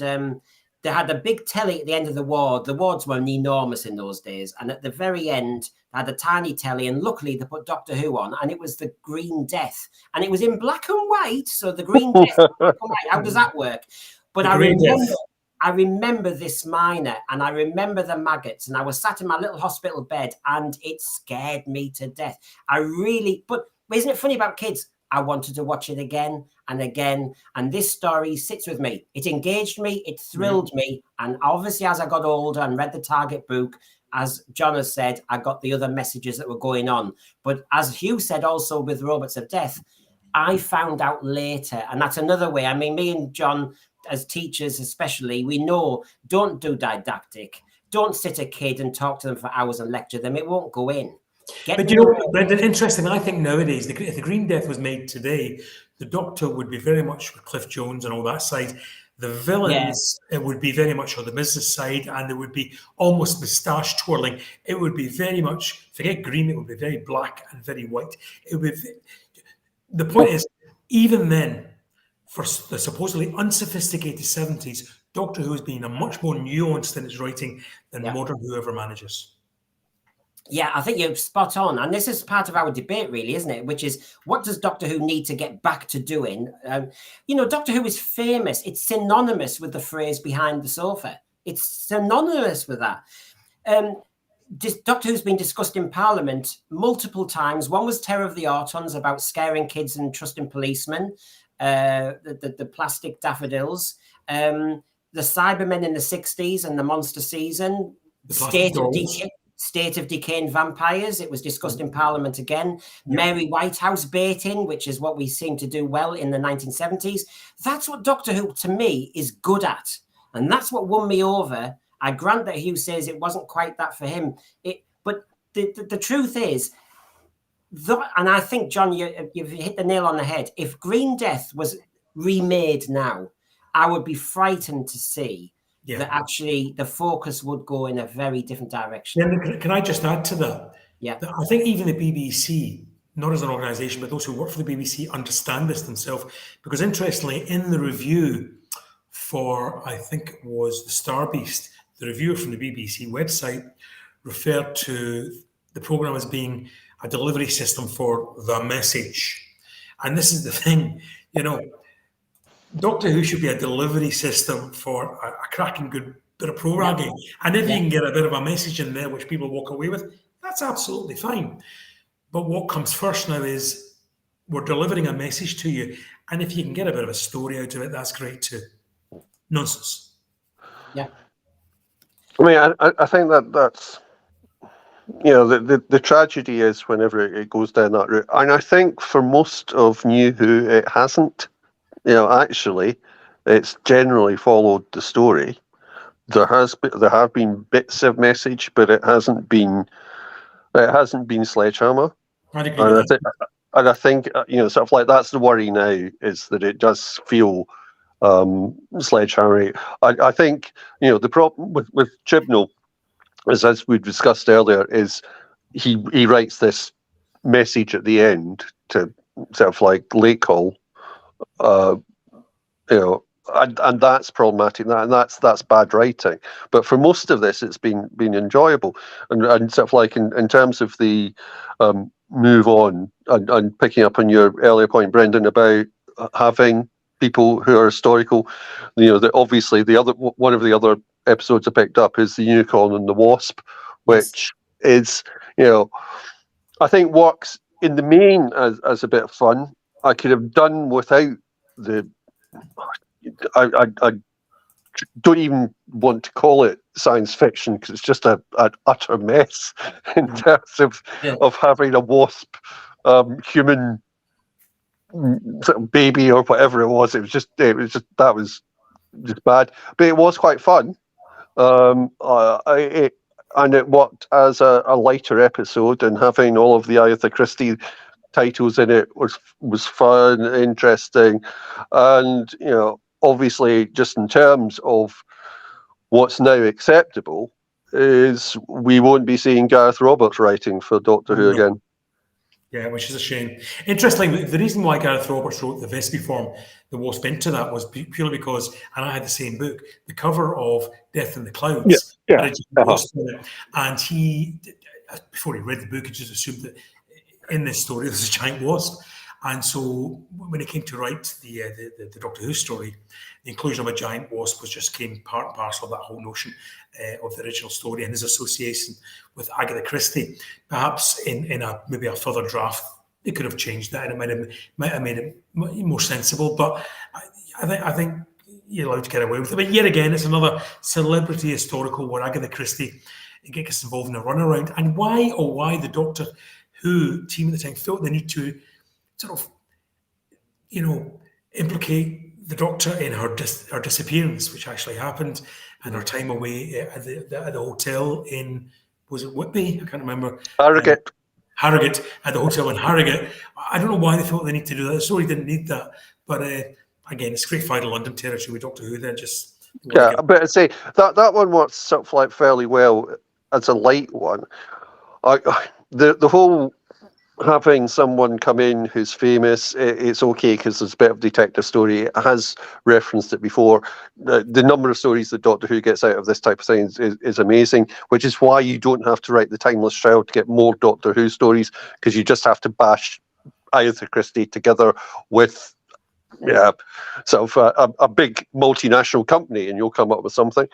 they had a big telly at the end of the ward. The wards were enormous in those days, and at the very end, they had a tiny telly, and luckily they put Doctor Who on, and it was the Green Death, and it was in black and white. So the Green Death, black and white, how does that work? But I remember this miner, and I remember the maggots, and I was sat in my little hospital bed, and it scared me to death. But isn't it funny about kids? I wanted to watch it again and again, and this story sits with me. It engaged me, it thrilled me, and obviously as I got older and read the Target book, as John has said, I got the other messages that were going on. But as Hugh said also with Robots of Death, I found out later, and that's another way. I mean, me and John, as teachers especially, we know, don't do didactic. Don't sit a kid and talk to them for hours and lecture them. It won't go in. But you know, Brendan, interesting, I think nowadays, if the Green Death was made today, the Doctor would be very much with Cliff Jones and all that side. The villains, it would be very much on the business side, and there would be almost moustache twirling. It would be very much, forget green, it would be very black and very white. It would be, the point is, even then, for the supposedly unsophisticated 70s, Doctor Who has been a much more nuanced in its writing than modern whoever manages. Yeah, I think you're spot on. And this is part of our debate, really, isn't it? Which is, what does Doctor Who need to get back to doing? Doctor Who is famous. It's synonymous with the phrase behind the sofa. It's synonymous with that. Doctor Who's been discussed in Parliament multiple times. One was Terror of the Autons, about scaring kids and trusting policemen, the plastic daffodils, the Cybermen in the 60s and the Monster Season, State of Decaying Vampires. It was discussed in Parliament again. Mary Whitehouse baiting, which is what we seem to do well in the 1970s. That's what Doctor Who, to me, is good at. And that's what won me over. I grant that Hugh says it wasn't quite that for him. But the truth is, and I think, John, you've hit the nail on the head. If Green Death was remade now, I would be frightened to see that actually the focus would go in a very different direction. Can I just add to that? Yeah. I think even the BBC, not as an organisation, but those who work for the BBC understand this themselves. Because interestingly, in the review for, I think it was The Star Beast, the reviewer from the BBC website referred to the programme as being a delivery system for the message. And this is the thing, Doctor Who should be a delivery system for a cracking good bit of programming. And if you can get a bit of a message in there which people walk away with, that's absolutely fine. But what comes first now is we're delivering a message to you. And if you can get a bit of a story out of it, that's great too. Nonsense. Yeah. I mean, I think that's, you know, the tragedy is whenever it goes down that route. And I think for most of New Who, it hasn't. You know, actually, it's generally followed the story. There have been bits of message, but it hasn't been sledgehammer. I'd agree with that. And I think you know, sort of like that's the worry now, is that it does feel sledgehammer. I think, you know, the problem with Chibnall is, as we discussed earlier, is he writes this message at the end to sort of like late call, you know, and that's problematic. And that's bad writing. But for most of this, it's been enjoyable, and sort of like in terms of the move on and picking up on your earlier point, Brendan, about having people who are historical. You know, that obviously one of the other episodes I picked up is the Unicorn and the Wasp, which is, you know, I think works in the main as a bit of fun. I could have done without the. I don't even want to call it science fiction, because it's just an utter mess in terms of having a wasp human sort of baby or whatever it was. It was just that was just bad, but it was quite fun. It worked as a lighter episode, and having all of the Agatha Christie titles in it was fun, interesting, and, you know, obviously, just in terms of what's now acceptable, is we won't be seeing Gareth Roberts writing for Doctor Who again. Yeah, which is a shame. Interestingly, the reason why Gareth Roberts wrote the Vespiform, the Wasp, into that was purely because, and I had the same book, the cover of Death in the Clouds, had a giant wasp in it. And he, before he read the book, he just assumed that in this story there's a giant wasp. And so when it came to write the Doctor Who story, the inclusion of a giant wasp came part and parcel of that whole notion of the original story and his association with Agatha Christie. Perhaps in maybe a further draft, they could have changed that, and it might have made it more sensible. But I think you're allowed to get away with it. But yet again, it's another celebrity historical where Agatha Christie gets involved in a runaround. And why the Doctor Who team at the time felt the need to sort of, you know, implicate the Doctor in her disappearance, which actually happened, and her time away at the hotel in, was it Whitby? I can't remember. Harrogate. Harrogate, at the hotel in Harrogate. I don't know why they felt they need to do that. The story didn't need that. But again, it's great final London territory with Doctor Who. Then just but I'd say that one works sort of like fairly well as a light one. The whole having someone come in who's famous, it's okay because there's a bit of detective story. It has referenced it before. The number of stories that Doctor Who gets out of this type of thing is amazing, which is why you don't have to write The Timeless Child to get more Doctor Who stories, because you just have to bash Agatha Christie together with sort of a big multinational company and you'll come up with something.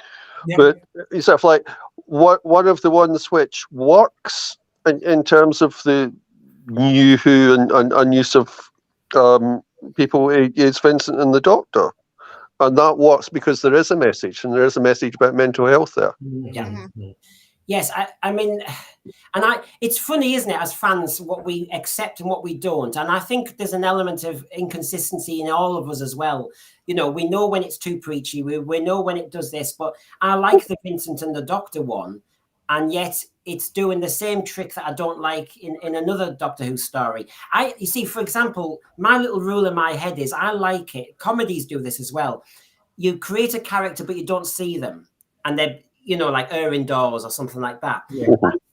Yeah. But it's sort of like one of the ones which works in terms of the New Who and use of people is Vincent and the Doctor, and that works because there is a message, and there is a message about mental health there. Yeah. Mm-hmm. Yes, I mean, it's funny, isn't it, as fans, what we accept and what we don't. And I think there's an element of inconsistency in all of us as well. You know, we know when it's too preachy, we know when it does this, but I like the Vincent and the Doctor one, and yet it's doing the same trick that I don't like in another Doctor Who story. You see, for example, my little rule in my head is I like it. Comedies do this as well. You create a character, but you don't see them. And they're, you know, like Erin Dawes or something like that. Yeah.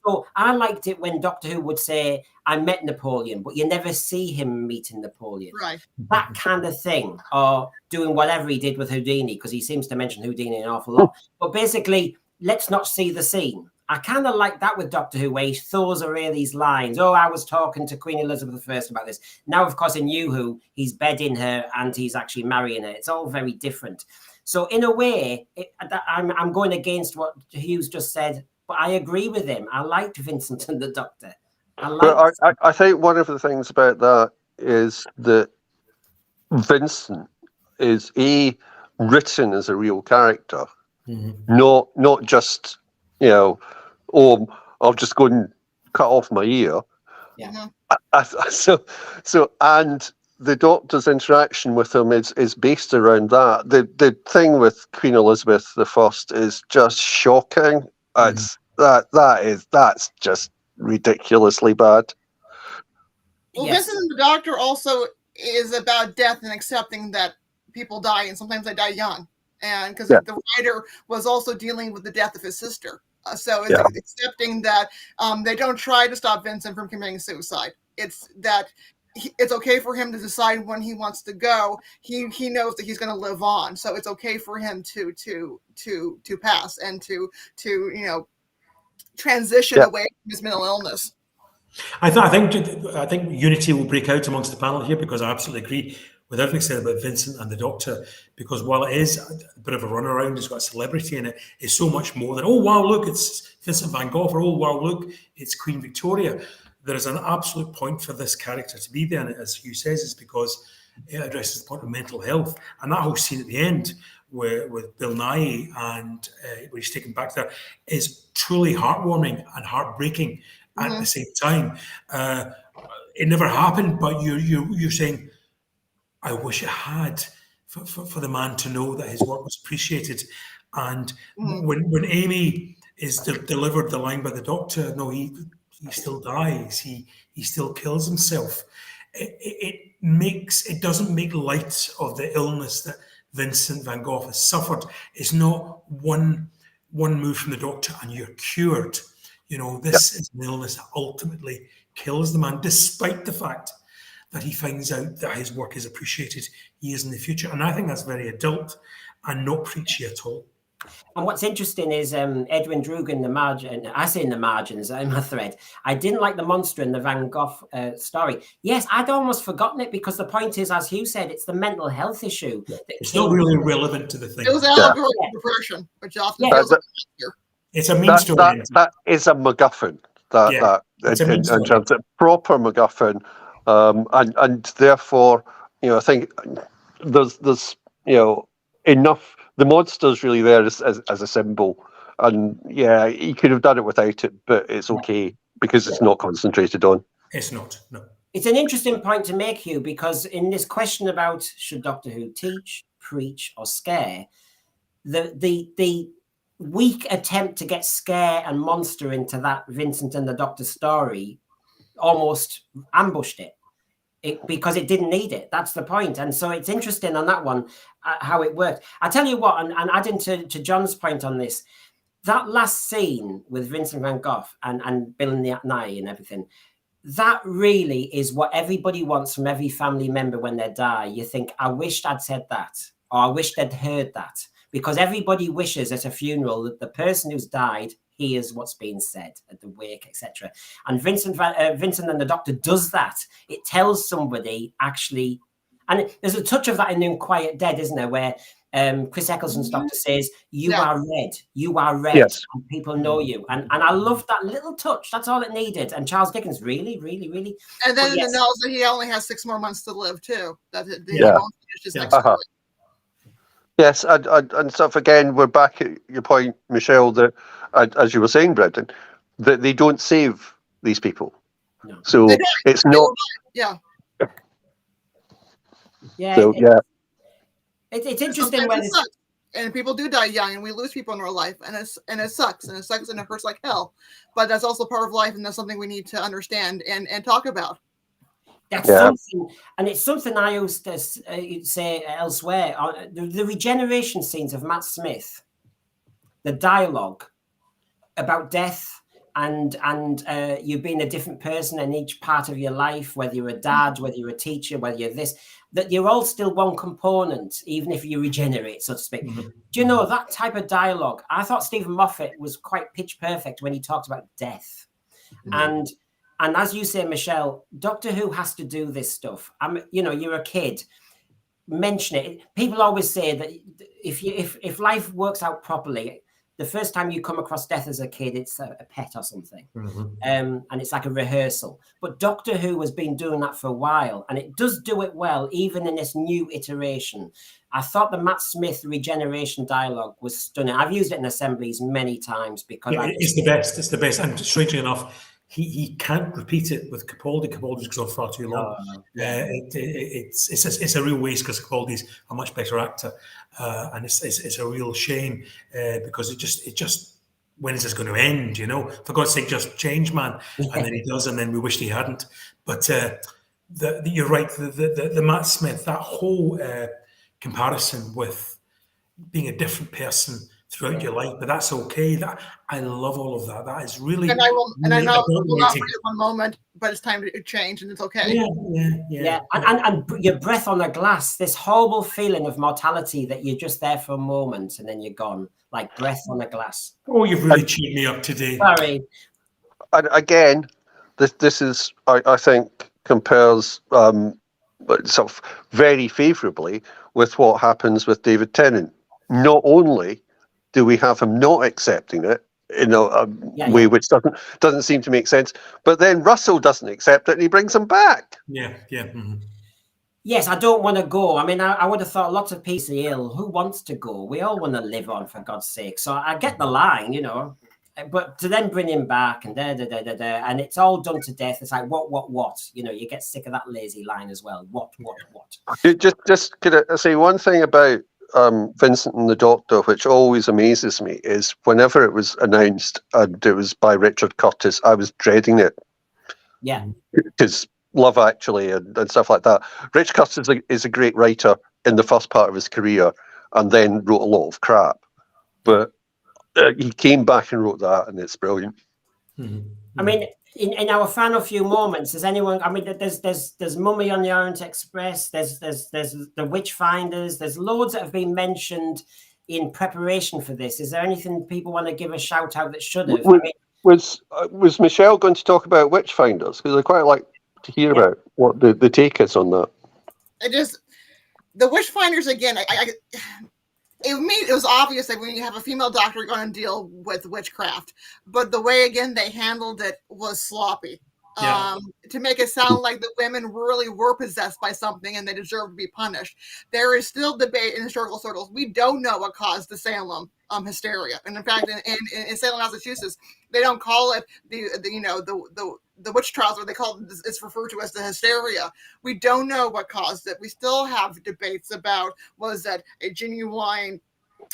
So I liked it when Doctor Who would say, I met Napoleon, but you never see him meeting Napoleon. Right. That kind of thing, or doing whatever he did with Houdini, because he seems to mention Houdini an awful lot. But basically, let's not see the scene. I kind of like that with Doctor Who, where he throws away these lines. Oh, I was talking to Queen Elizabeth I about this. Now, of course, in New Who, he's bedding her and he's actually marrying her. It's all very different. So in a way, I'm going against what Hughes just said, but I agree with him. I liked Vincent and the Doctor. I think one of the things about that is that Vincent is written as a real character, not just you know, oh, I'll just go and cut off my ear. Yeah. Mhm. And the Doctor's interaction with him is based around that. The thing with Queen Elizabeth I is just shocking. That's just ridiculously bad. Well, Yes. Vincent and the Doctor also is about death and accepting that people die, and sometimes they die young. And because the writer was also dealing with the death of his sister. So it's accepting that they don't try to stop Vincent from committing suicide. It's that it's okay for him to decide when he wants to go. He knows that he's going to live on, so it's okay for him to pass and to transition away from his mental illness. I think unity will break out amongst the panel here, because I absolutely agree with everything said about Vincent and the Doctor. Because while it is a bit of a runaround, it's got a celebrity in it, it's so much more than, oh wow, look, it's Vincent van Gogh, or oh wow, look, it's Queen Victoria. There is an absolute point for this character to be there, and as Hugh says, it's because it addresses the point of mental health. And that whole scene at the end with Bill Nighy and where he's taken back there is truly heartwarming and heartbreaking at the same time. It never happened, but you're saying, I wish it had, for the man to know that his work was appreciated. And when Amy is delivered the line by the Doctor, no, he still dies, he still kills himself. It doesn't make light of the illness that Vincent van Gogh has suffered. It's not one move from the Doctor and you're cured. This is an illness that ultimately kills the man, despite the fact that he finds out that his work is appreciated years in the future. And I think that's very adult and not preachy at all. And what's interesting is Edwin Droog in the margin. I say in the margins in my thread. I didn't like the monster in the Van Gogh story. Yes, I'd almost forgotten it, because the point is, as Hugh said, it's the mental health issue. It's not really relevant to the thing. It was allegorical depression, which often feels like here. It's a means to an end. That is a MacGuffin. In terms of proper MacGuffin, and therefore, I think there's enough. The monster's really there as a symbol, and he could have done it without it, but it's okay because it's not concentrated on. It's not. No. It's an interesting point to make, Hugh, because in this question about should Doctor Who teach, preach, or scare, the weak attempt to get scare and monster into that Vincent and the Doctor story almost ambushed it. Because it didn't need it. That's the point. And so it's interesting on that one, how it worked. I tell you what, and adding to John's point on this, that last scene with Vincent van Gogh and Bill Nighy and everything, that really is what everybody wants from every family member when they die. You think, I wished I'd said that, or I wished I'd heard that. Because everybody wishes at a funeral that the person who's died hears what's being said at the wake, etc. And Vincent and the Doctor does that. It tells somebody actually, and there's a touch of that in Quiet Dead, isn't there, where Chris Eccleston's Doctor says, you are red, yes. And people know you. And I love that little touch. That's all it needed. And Charles Dickens really. And then it knows that he only has 6 more months to live, too. That Yes, and so again, we're back at your point, Michelle, that, as you were saying, Brendan, that they don't save these people. No. So it's not. It's interesting when it sucks. And people do die young, and we lose people in our life, and it sucks, and it hurts like hell. But that's also part of life, and that's something we need to understand and talk about. That's something, and it's something I used to say elsewhere. The regeneration scenes of Matt Smith, the dialogue about death and you being a different person in each part of your life, whether you're a dad, whether you're a teacher, whether you're this, that you're all still one component, even if you regenerate, so to speak. Mm-hmm. Do you know that type of dialogue? I thought Stephen Moffat was quite pitch perfect when he talked about death. Mm-hmm. And as you say, Michelle, Doctor Who has to do this stuff. You're a kid. Mention it. People always say that if life works out properly, the first time you come across death as a kid, it's a pet or something. Mhm. And it's like a rehearsal. But Doctor Who has been doing that for a while, and it does do it well, even in this new iteration. I thought the Matt Smith regeneration dialogue was stunning. I've used it in assemblies many times because It's the best. It's the best. And strangely enough, he can't repeat it with Capaldi. Capaldi's gone far too long. It's a real waste because Capaldi's a much better actor, and it's a real shame because it just when is this going to end? You know, for God's sake, just change, man. And then he does, and then we wished he hadn't. But you're right. The Matt Smith, that whole comparison with being a different person throughout your life, but that's okay. That I love all of that. That is really, And I will, and I really know it will not illuminating. be one moment, but it's time to change, and it's okay. Yeah, and your breath on a glass, this horrible feeling of mortality that you're just there for a moment and then you're gone, like breath on a glass. Oh, you've really cheered me up today. Sorry. And again, this is, I think, compares sort of very favourably with what happens with David Tennant. Not only do we have him not accepting it in a way which doesn't seem to make sense, but then Russell doesn't accept it and he brings him back. Yeah. Mm-hmm. Yes, I don't want to go. I mean, I would have thought lots of people ill. Who wants to go? We all want to live on, for God's sake. So I get the line, you know, but to then bring him back and and it's all done to death. It's like what? You know, you get sick of that lazy line as well. What? Just could I say one thing about Vincent and the Doctor, which always amazes me, is whenever it was announced and it was by Richard Curtis, I was dreading it. Yeah. Because Love Actually and stuff like that. Rich Curtis is a great writer in the first part of his career and then wrote a lot of crap. But he came back and wrote that, and it's brilliant. Mm-hmm. I mean, in our final few moments, has anyone? I mean, there's Mummy on the Orient Express. There's the Witchfinders. There's loads that have been mentioned in preparation for this. Is there anything people want to give a shout out that should have? Was Michelle going to talk about Witchfinders? Because I quite like to hear about what the take is on that. The Witchfinders again. It was obvious that when you have a female doctor, you're going to deal with witchcraft. But the way, again, they handled it was sloppy. Yeah. To make it sound like the women really were possessed by something and they deserve to be punished. There is still debate in historical circles. We don't know what caused the Salem hysteria. And in fact, in Salem, Massachusetts, they don't call it the witch trials, or they call it, it's referred to as the hysteria. We don't know what caused it. We still have debates about, was that a genuine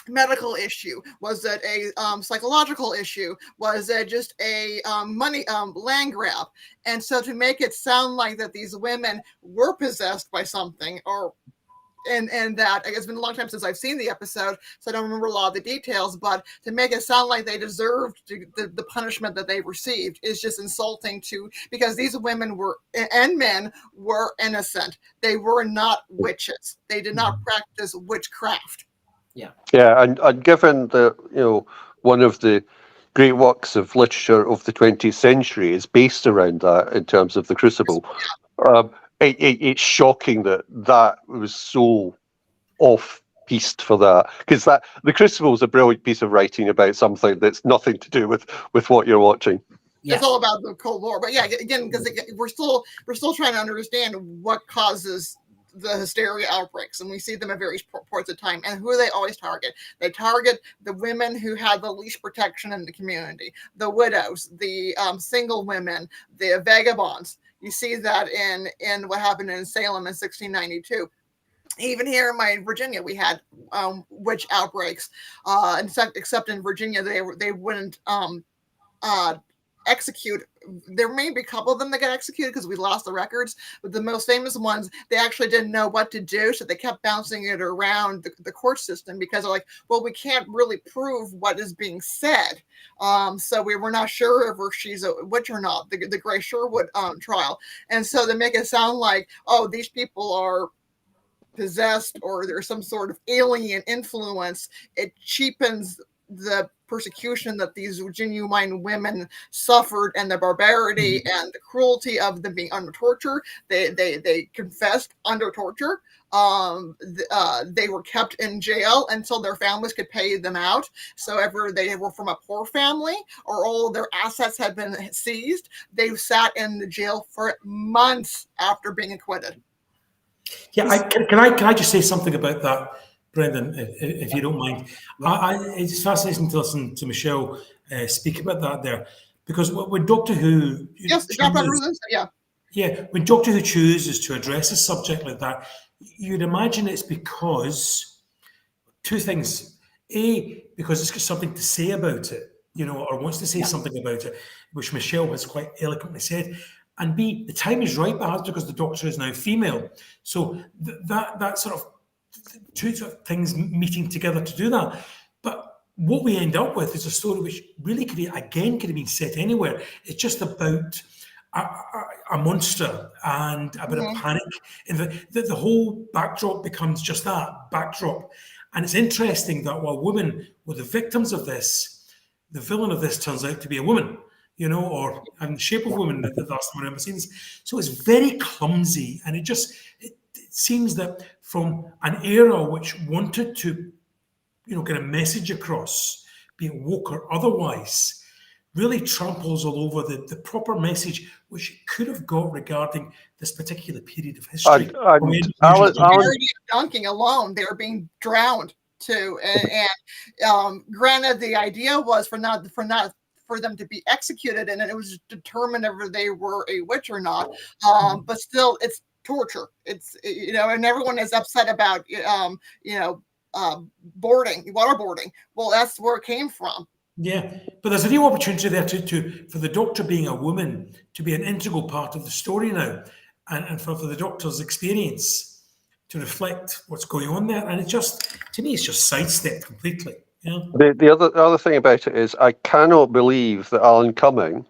medical issue? Was it a psychological issue? Was it just a money land grab? And so to make it sound like that these women were possessed by something, or and that it's been a long time since I've seen the episode, so I don't remember a lot of the details, but to make it sound like they deserved the punishment that they received is just insulting because these women and men were innocent. They were not witches. They did not practice witchcraft. Yeah, and given that, one of the great works of literature of the 20th century is based around that in terms of the Crucible, it's shocking that was so off-piste for that, because the Crucible is a brilliant piece of writing about something that's nothing to do with what you're watching. Yeah. It's all about the Cold War, but yeah, again, because we're still trying to understand what causes the hysteria outbreaks, and we see them at various points of time. And who do they always target? They target the women who have the least protection in the community, the widows, the single women, the vagabonds. You see that in what happened in Salem in 1692. Even here in Virginia, we had witch outbreaks. Except in Virginia, they wouldn't execute. There may be a couple of them that got executed because we lost the records, but the most famous ones, they actually didn't know what to do, so they kept bouncing it around the court system because they're like, well, we can't really prove what is being said, so we were not sure if she's a witch or not. The Gray Sherwood trial, and so they make it sound like, oh, these people are possessed or there's some sort of alien influence. It cheapens the persecution that these genuine women suffered and the barbarity and the cruelty of them being under torture. They confessed under torture. They were kept in jail until their families could pay them out. So ever they were from a poor family or all their assets had been seized, they sat in the jail for months after being acquitted. Yeah, can I just say something about that, Brendan, if you don't mind? It's fascinating to listen to Michelle speak about that there, because when Doctor Who, Yes, Dr. Rutherford, yeah, when Doctor Who chooses to address a subject like that, you'd imagine it's because two things: A, because it's got something to say about it, or wants to say something about it, which Michelle has quite eloquently said. And B, the time is right, perhaps because the Doctor is now female. So that sort of two sort of things meeting together to do that. But what we end up with is a story which really could have been set anywhere. It's just about a monster and a bit of panic. And the whole backdrop becomes just that, backdrop. And it's interesting that while women were the victims of this, the villain of this turns out to be a woman. Or in the shape of women, that's the one I've seen. So it's very clumsy, and it seems that from an era which wanted to, get a message across, be it woke or otherwise, really tramples all over the proper message which it could have got regarding this particular period of history. Alan, dunking alone, they were being drowned too, and granted, the idea was for them to be executed, and it was determined whether they were a witch or not. But still, it's torture. It's and everyone is upset about waterboarding. Well, that's where it came from. Yeah, but there's a real opportunity there for the Doctor being a woman to be an integral part of the story now, and for the Doctor's experience to reflect what's going on there. And to me, it's just sidestepped completely. Yeah. The other thing about it is I cannot believe that Alan Cumming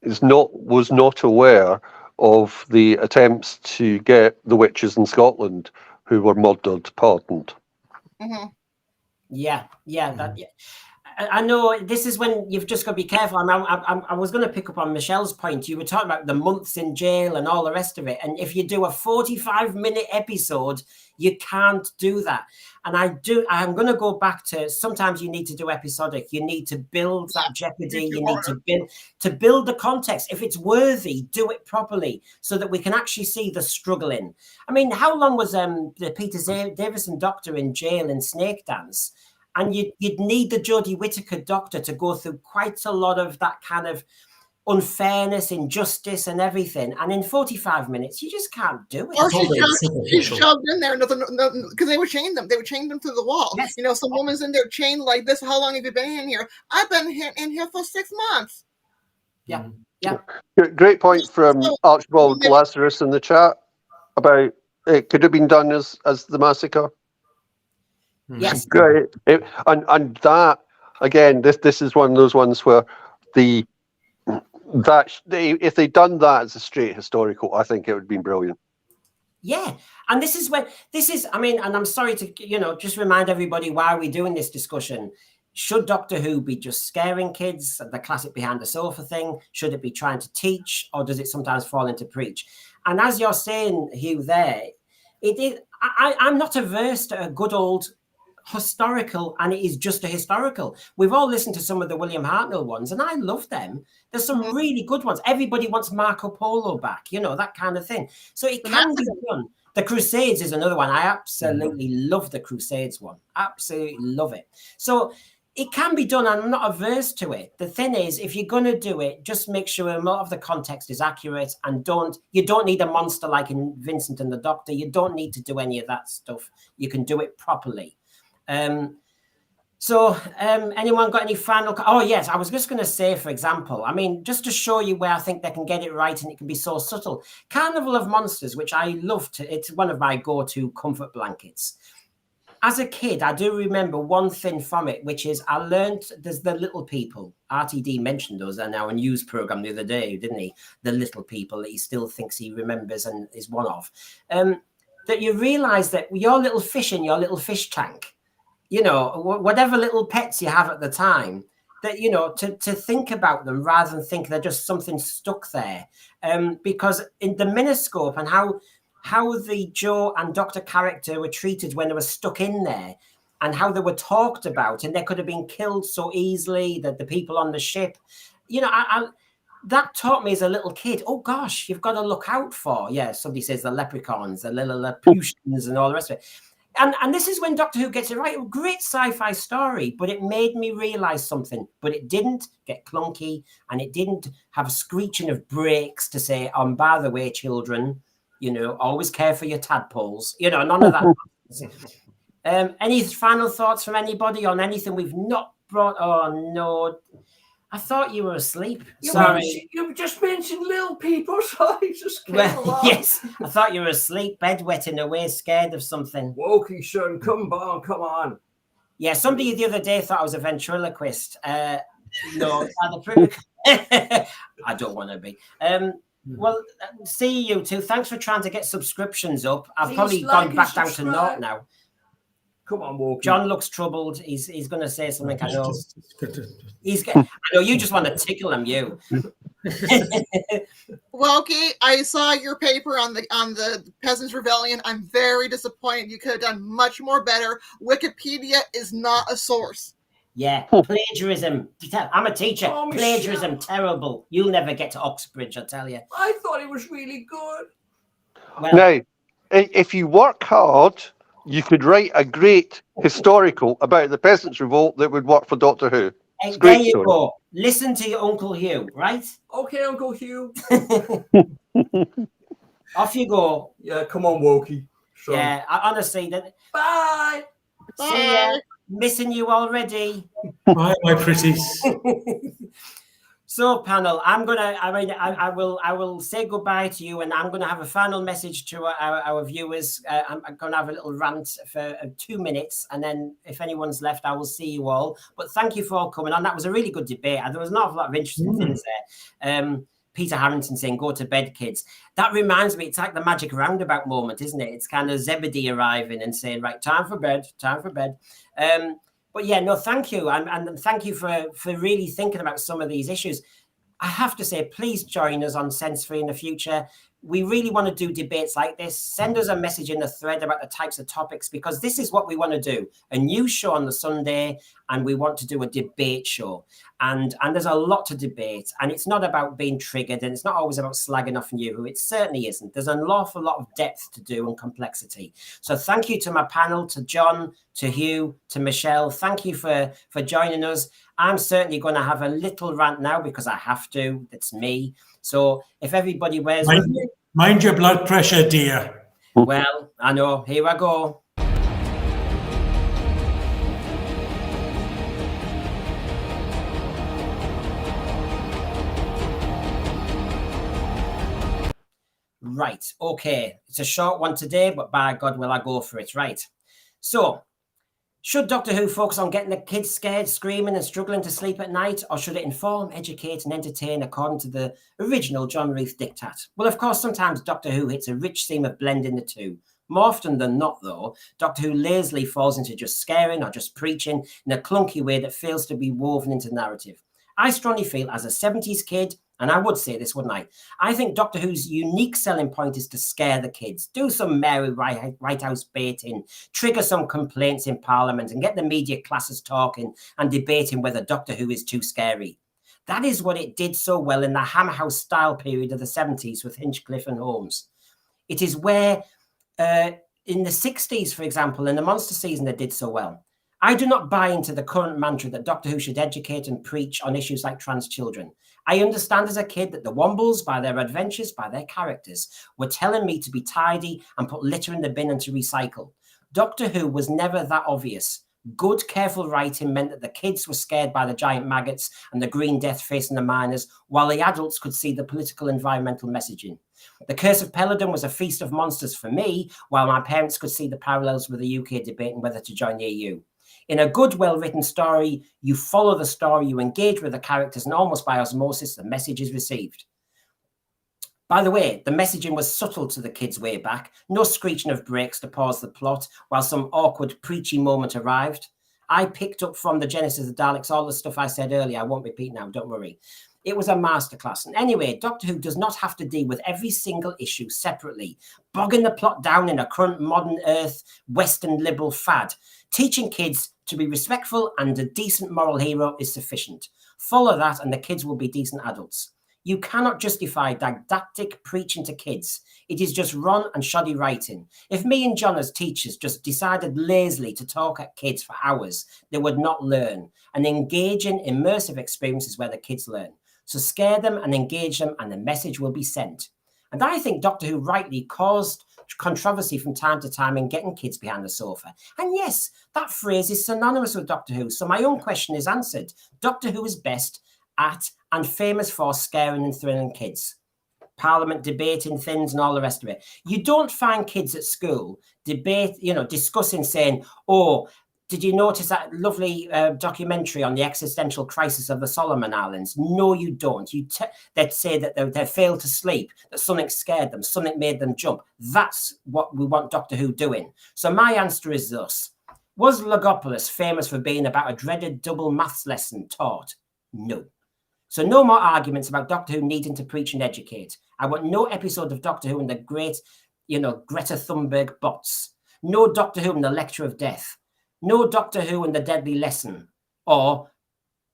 was not aware of the attempts to get the witches in Scotland who were murdered pardoned. Mm-hmm. Yeah. I know this is when you've just got to be careful. I was going to pick up on Michelle's point. You were talking about the months in jail and all the rest of it. And if you do a 45-minute episode, you can't do that. And I'm going to go back to sometimes you need to do episodic. You need to build that jeopardy. You need to build the context. If it's worthy, do it properly so that we can actually see the struggling. I mean, how long was the Peter Davison Doctor in jail in Snake Dance? And you'd need the Jodie Whittaker Doctor to go through quite a lot of that kind of unfairness, injustice, and everything. And in 45 minutes, you just can't do it. Or she's shoved in there, nothing, because they would chain them. They would chain them to the wall. Yes. Some woman's in there chained like this. How long have you been in here? I've been in here for 6 months. Yeah. Great point from Archibald Lazarus in the chat about it could have been done as the massacre. Yes. Great. And that again, this is one of those ones where if they'd done that as a straight historical, I think it would have been brilliant. Yeah. And and I'm sorry to, just remind everybody why we're doing this discussion. Should Doctor Who be just scaring kids, the classic behind the sofa thing? Should it be trying to teach, or does it sometimes fall into preach? And as you're saying, Hugh, there, I'm not averse to a good old historical, and it is just a historical. We've all listened to some of the William Hartnell ones, and I love them. There's some really good ones. Everybody wants Marco Polo back, that kind of thing. So it can be done. The Crusades is another one. I absolutely love the Crusades one. Absolutely love it. So it can be done. I'm not averse to it. The thing is, if you're going to do it, just make sure a lot of the context is accurate, and you don't need a monster like in Vincent and the Doctor. You don't need to do any of that stuff. You can do it properly. Anyone got any final? Oh yes, I was just going to say, for example, just to show you where I think they can get it right and it can be so subtle. Carnival of Monsters, which I love it's one of my go-to comfort blankets. As a kid, I do remember one thing from it, which is I learned there's the little people. RTD mentioned those in our news program the other day, didn't he? The little people that he still thinks he remembers and is one of. That you realize that your little fish in your little fish tank, you know, whatever little pets you have at the time, that, you know, to think about them rather than think they're just something stuck there. Because in the Miniscope and how the Joe and Doctor character were treated when they were stuck in there, and how they were talked about, and they could have been killed so easily, that the people on the ship, you know, that taught me as a little kid, oh gosh, you've got to look out for, yeah, somebody says the leprechauns, the little Laputions and all the rest of it. And this is when Doctor Who gets it right. A great sci-fi story, but it made me realize something. But it didn't get clunky, and it didn't have a screeching of brakes to say, by the way, children, you know, always care for your tadpoles. You know, none of that. Any final thoughts from anybody on anything we've not brought? Oh, no. I thought you were asleep. Sorry. You just mentioned little people, so I just came along. Yes, I thought you were asleep, bedwetting away, scared of something. Wokey, son, come on. Yeah, somebody the other day thought I was a ventriloquist. No, I don't want to be. Well, see you two. Thanks for trying to get subscriptions up. I've Please probably gone back down to naught now. Come on, Wokey. John looks troubled. He's going to say something. I know. I know you just want to tickle him. You. Wokey, I saw your paper on the Peasants' Rebellion. I'm very disappointed. You could have done much more better. Wikipedia is not a source. Yeah, plagiarism. I'm a teacher. Oh, Plagiarism, Michelle. terrible. You'll never get to Oxbridge, I tell you. I thought it was really good. Well, Now, if you work hard, you could write a great historical about the Peasants' Revolt that would work for Doctor Who. It's a there great you story. go. Listen to your Uncle Hugh, right? Okay, Uncle Hugh. Off you go. Yeah, come on, Wokey. Son. Yeah, honestly, Bye. see ya. Missing you already. Bye, my pretties. So, panel, I will say goodbye to you, and I'm going to have a final message to our viewers. I'm going to have a little rant for 2 minutes, and then if anyone's left, I will see you all. But thank you for all coming on. That was a really good debate, and there was an awful lot of interesting things there. Peter Harrington saying, "Go to bed, kids." That reminds me, it's like the magic roundabout moment, isn't it? It's kind of Zebedee arriving and saying, "Right, time for bed, time for bed." But yeah, no, thank you. And thank you for really thinking about some of these issues. I have to say, please join us on Sense Free in the future. We really want to do debates like this. Send us a message in the thread about the types of topics, because this is what we want to do. A news show on the Sunday, and we want to do a debate show. And there's a lot to debate, and it's not about being triggered, and it's not always about slagging off New Who. It certainly isn't. There's an awful lot of depth to do and complexity. So thank you to my panel, to John, to Hugh, to Michelle. Thank you for joining us. I'm certainly going to have a little rant now because I have to. It's me. So if everybody wears with me, Mind your blood pressure, dear. well, I know. Here I go. Right. Okay. It's a short one today, but by God, will I go for it. Right. So, should Doctor Who focus on getting the kids scared, screaming, and struggling to sleep at night, or should it inform, educate, and entertain according to the original John Reith diktat? Well, of course, sometimes Doctor Who hits a rich theme of blending the two. More often than not, though, Doctor Who lazily falls into just scaring or just preaching in a clunky way that fails to be woven into narrative. I strongly feel, as a 70s kid, and I would say this, wouldn't I? I think Doctor Who's unique selling point is to scare the kids, do some Mary Whitehouse baiting, trigger some complaints in Parliament, and get the media classes talking and debating whether Doctor Who is too scary. That is what it did so well in the Hammer House style period of the 70s with Hinchcliffe and Holmes. It is where, in the 60s, for example, in the Monster season, they did so well. I do not buy into the current mantra that Doctor Who should educate and preach on issues like trans children. I understand as a kid that the Wombles, by their adventures, by their characters, were telling me to be tidy and put litter in the bin and to recycle. Doctor Who was never that obvious. Good, careful writing meant that the kids were scared by the giant maggots and the green death facing the miners, while the adults could see the political environmental messaging. The Curse of Peladon was a feast of monsters for me, while my parents could see the parallels with the UK debating whether to join the EU. In a good, well-written story, you follow the story, you engage with the characters, and almost by osmosis, the message is received. By the way, the messaging was subtle to the kids way back. No screeching of brakes to pause the plot while some awkward, preachy moment arrived. I picked up from the Genesis of the Daleks all the stuff I said earlier. I won't repeat now, don't worry. It was a masterclass. And anyway, Doctor Who does not have to deal with every single issue separately, bogging the plot down in a current modern Earth Western liberal fad. Teaching kids to be respectful and a decent moral hero is sufficient. Follow that and the kids will be decent adults. You cannot justify didactic preaching to kids. It is just run and shoddy writing. If me and John as teachers just decided lazily to talk at kids for hours, they would not learn. And engaging, immersive experiences where the kids learn. So scare them and engage them and the message will be sent. And I think Doctor Who rightly caused controversy from time to time in getting kids behind the sofa. And yes, that phrase is synonymous with Doctor Who. So my own question is answered. Doctor Who is best at and famous for scaring and thrilling kids. Parliament debating things and all the rest of it. You don't find kids at school discussing, saying, oh, did you notice that lovely documentary on the existential crisis of the Solomon Islands? No, you don't. They'd say that they failed to sleep, that something scared them, something made them jump. That's what we want Doctor Who doing. So my answer is thus. Was Logopolis famous for being about a dreaded double maths lesson taught? No. So no more arguments about Doctor Who needing to preach and educate. I want no episode of Doctor Who and the great, Greta Thunberg bots. No Doctor Who and the Lecture of Death. No Doctor Who and the Deadly Lesson, or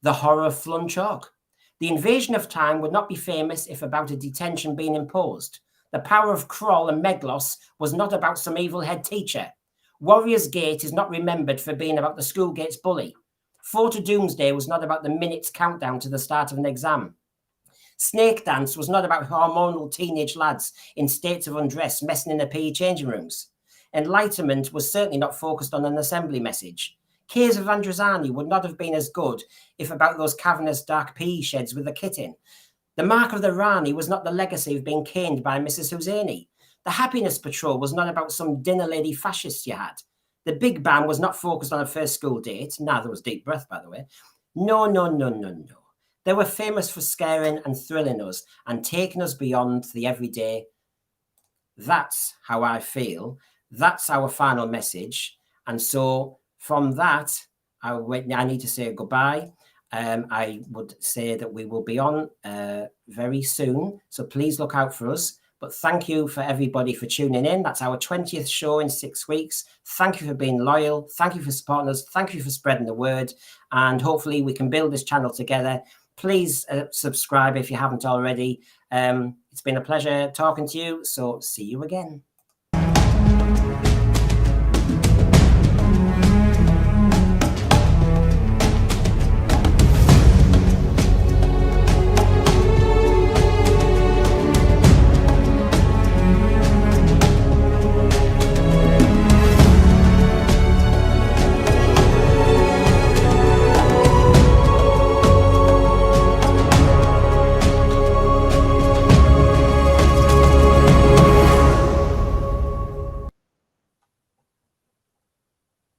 the horror of Flunchog. The Invasion of Time would not be famous if about a detention being imposed. The Power of Kroll and Meglos was not about some evil head teacher. Warrior's Gate is not remembered for being about the Schoolgate's bully. Fort of Doomsday was not about the minute's countdown to the start of an exam. Snake Dance was not about hormonal teenage lads in states of undress messing in the PE changing rooms. Enlightenment was certainly not focused on an assembly message. Caves of Androzani would not have been as good if about those cavernous dark PE sheds with the kit in. The Mark of the Rani was not the legacy of being caned by Mrs. Husseini. The Happiness Patrol was not about some dinner lady fascists you had. The Big Bang was not focused on a first school date. Neither was Deep Breath, by the way. No. They were famous for scaring and thrilling us and taking us beyond the everyday. That's how I feel. That's our final message. And so from that, I need to say goodbye. I would say that we will be on very soon. So please look out for us. But thank you for everybody for tuning in. That's our 20th show in 6 weeks. Thank you for being loyal. Thank you for supporting us. Thank you for spreading the word. And hopefully we can build this channel together. Please subscribe if you haven't already. It's been a pleasure talking to you. So see you again.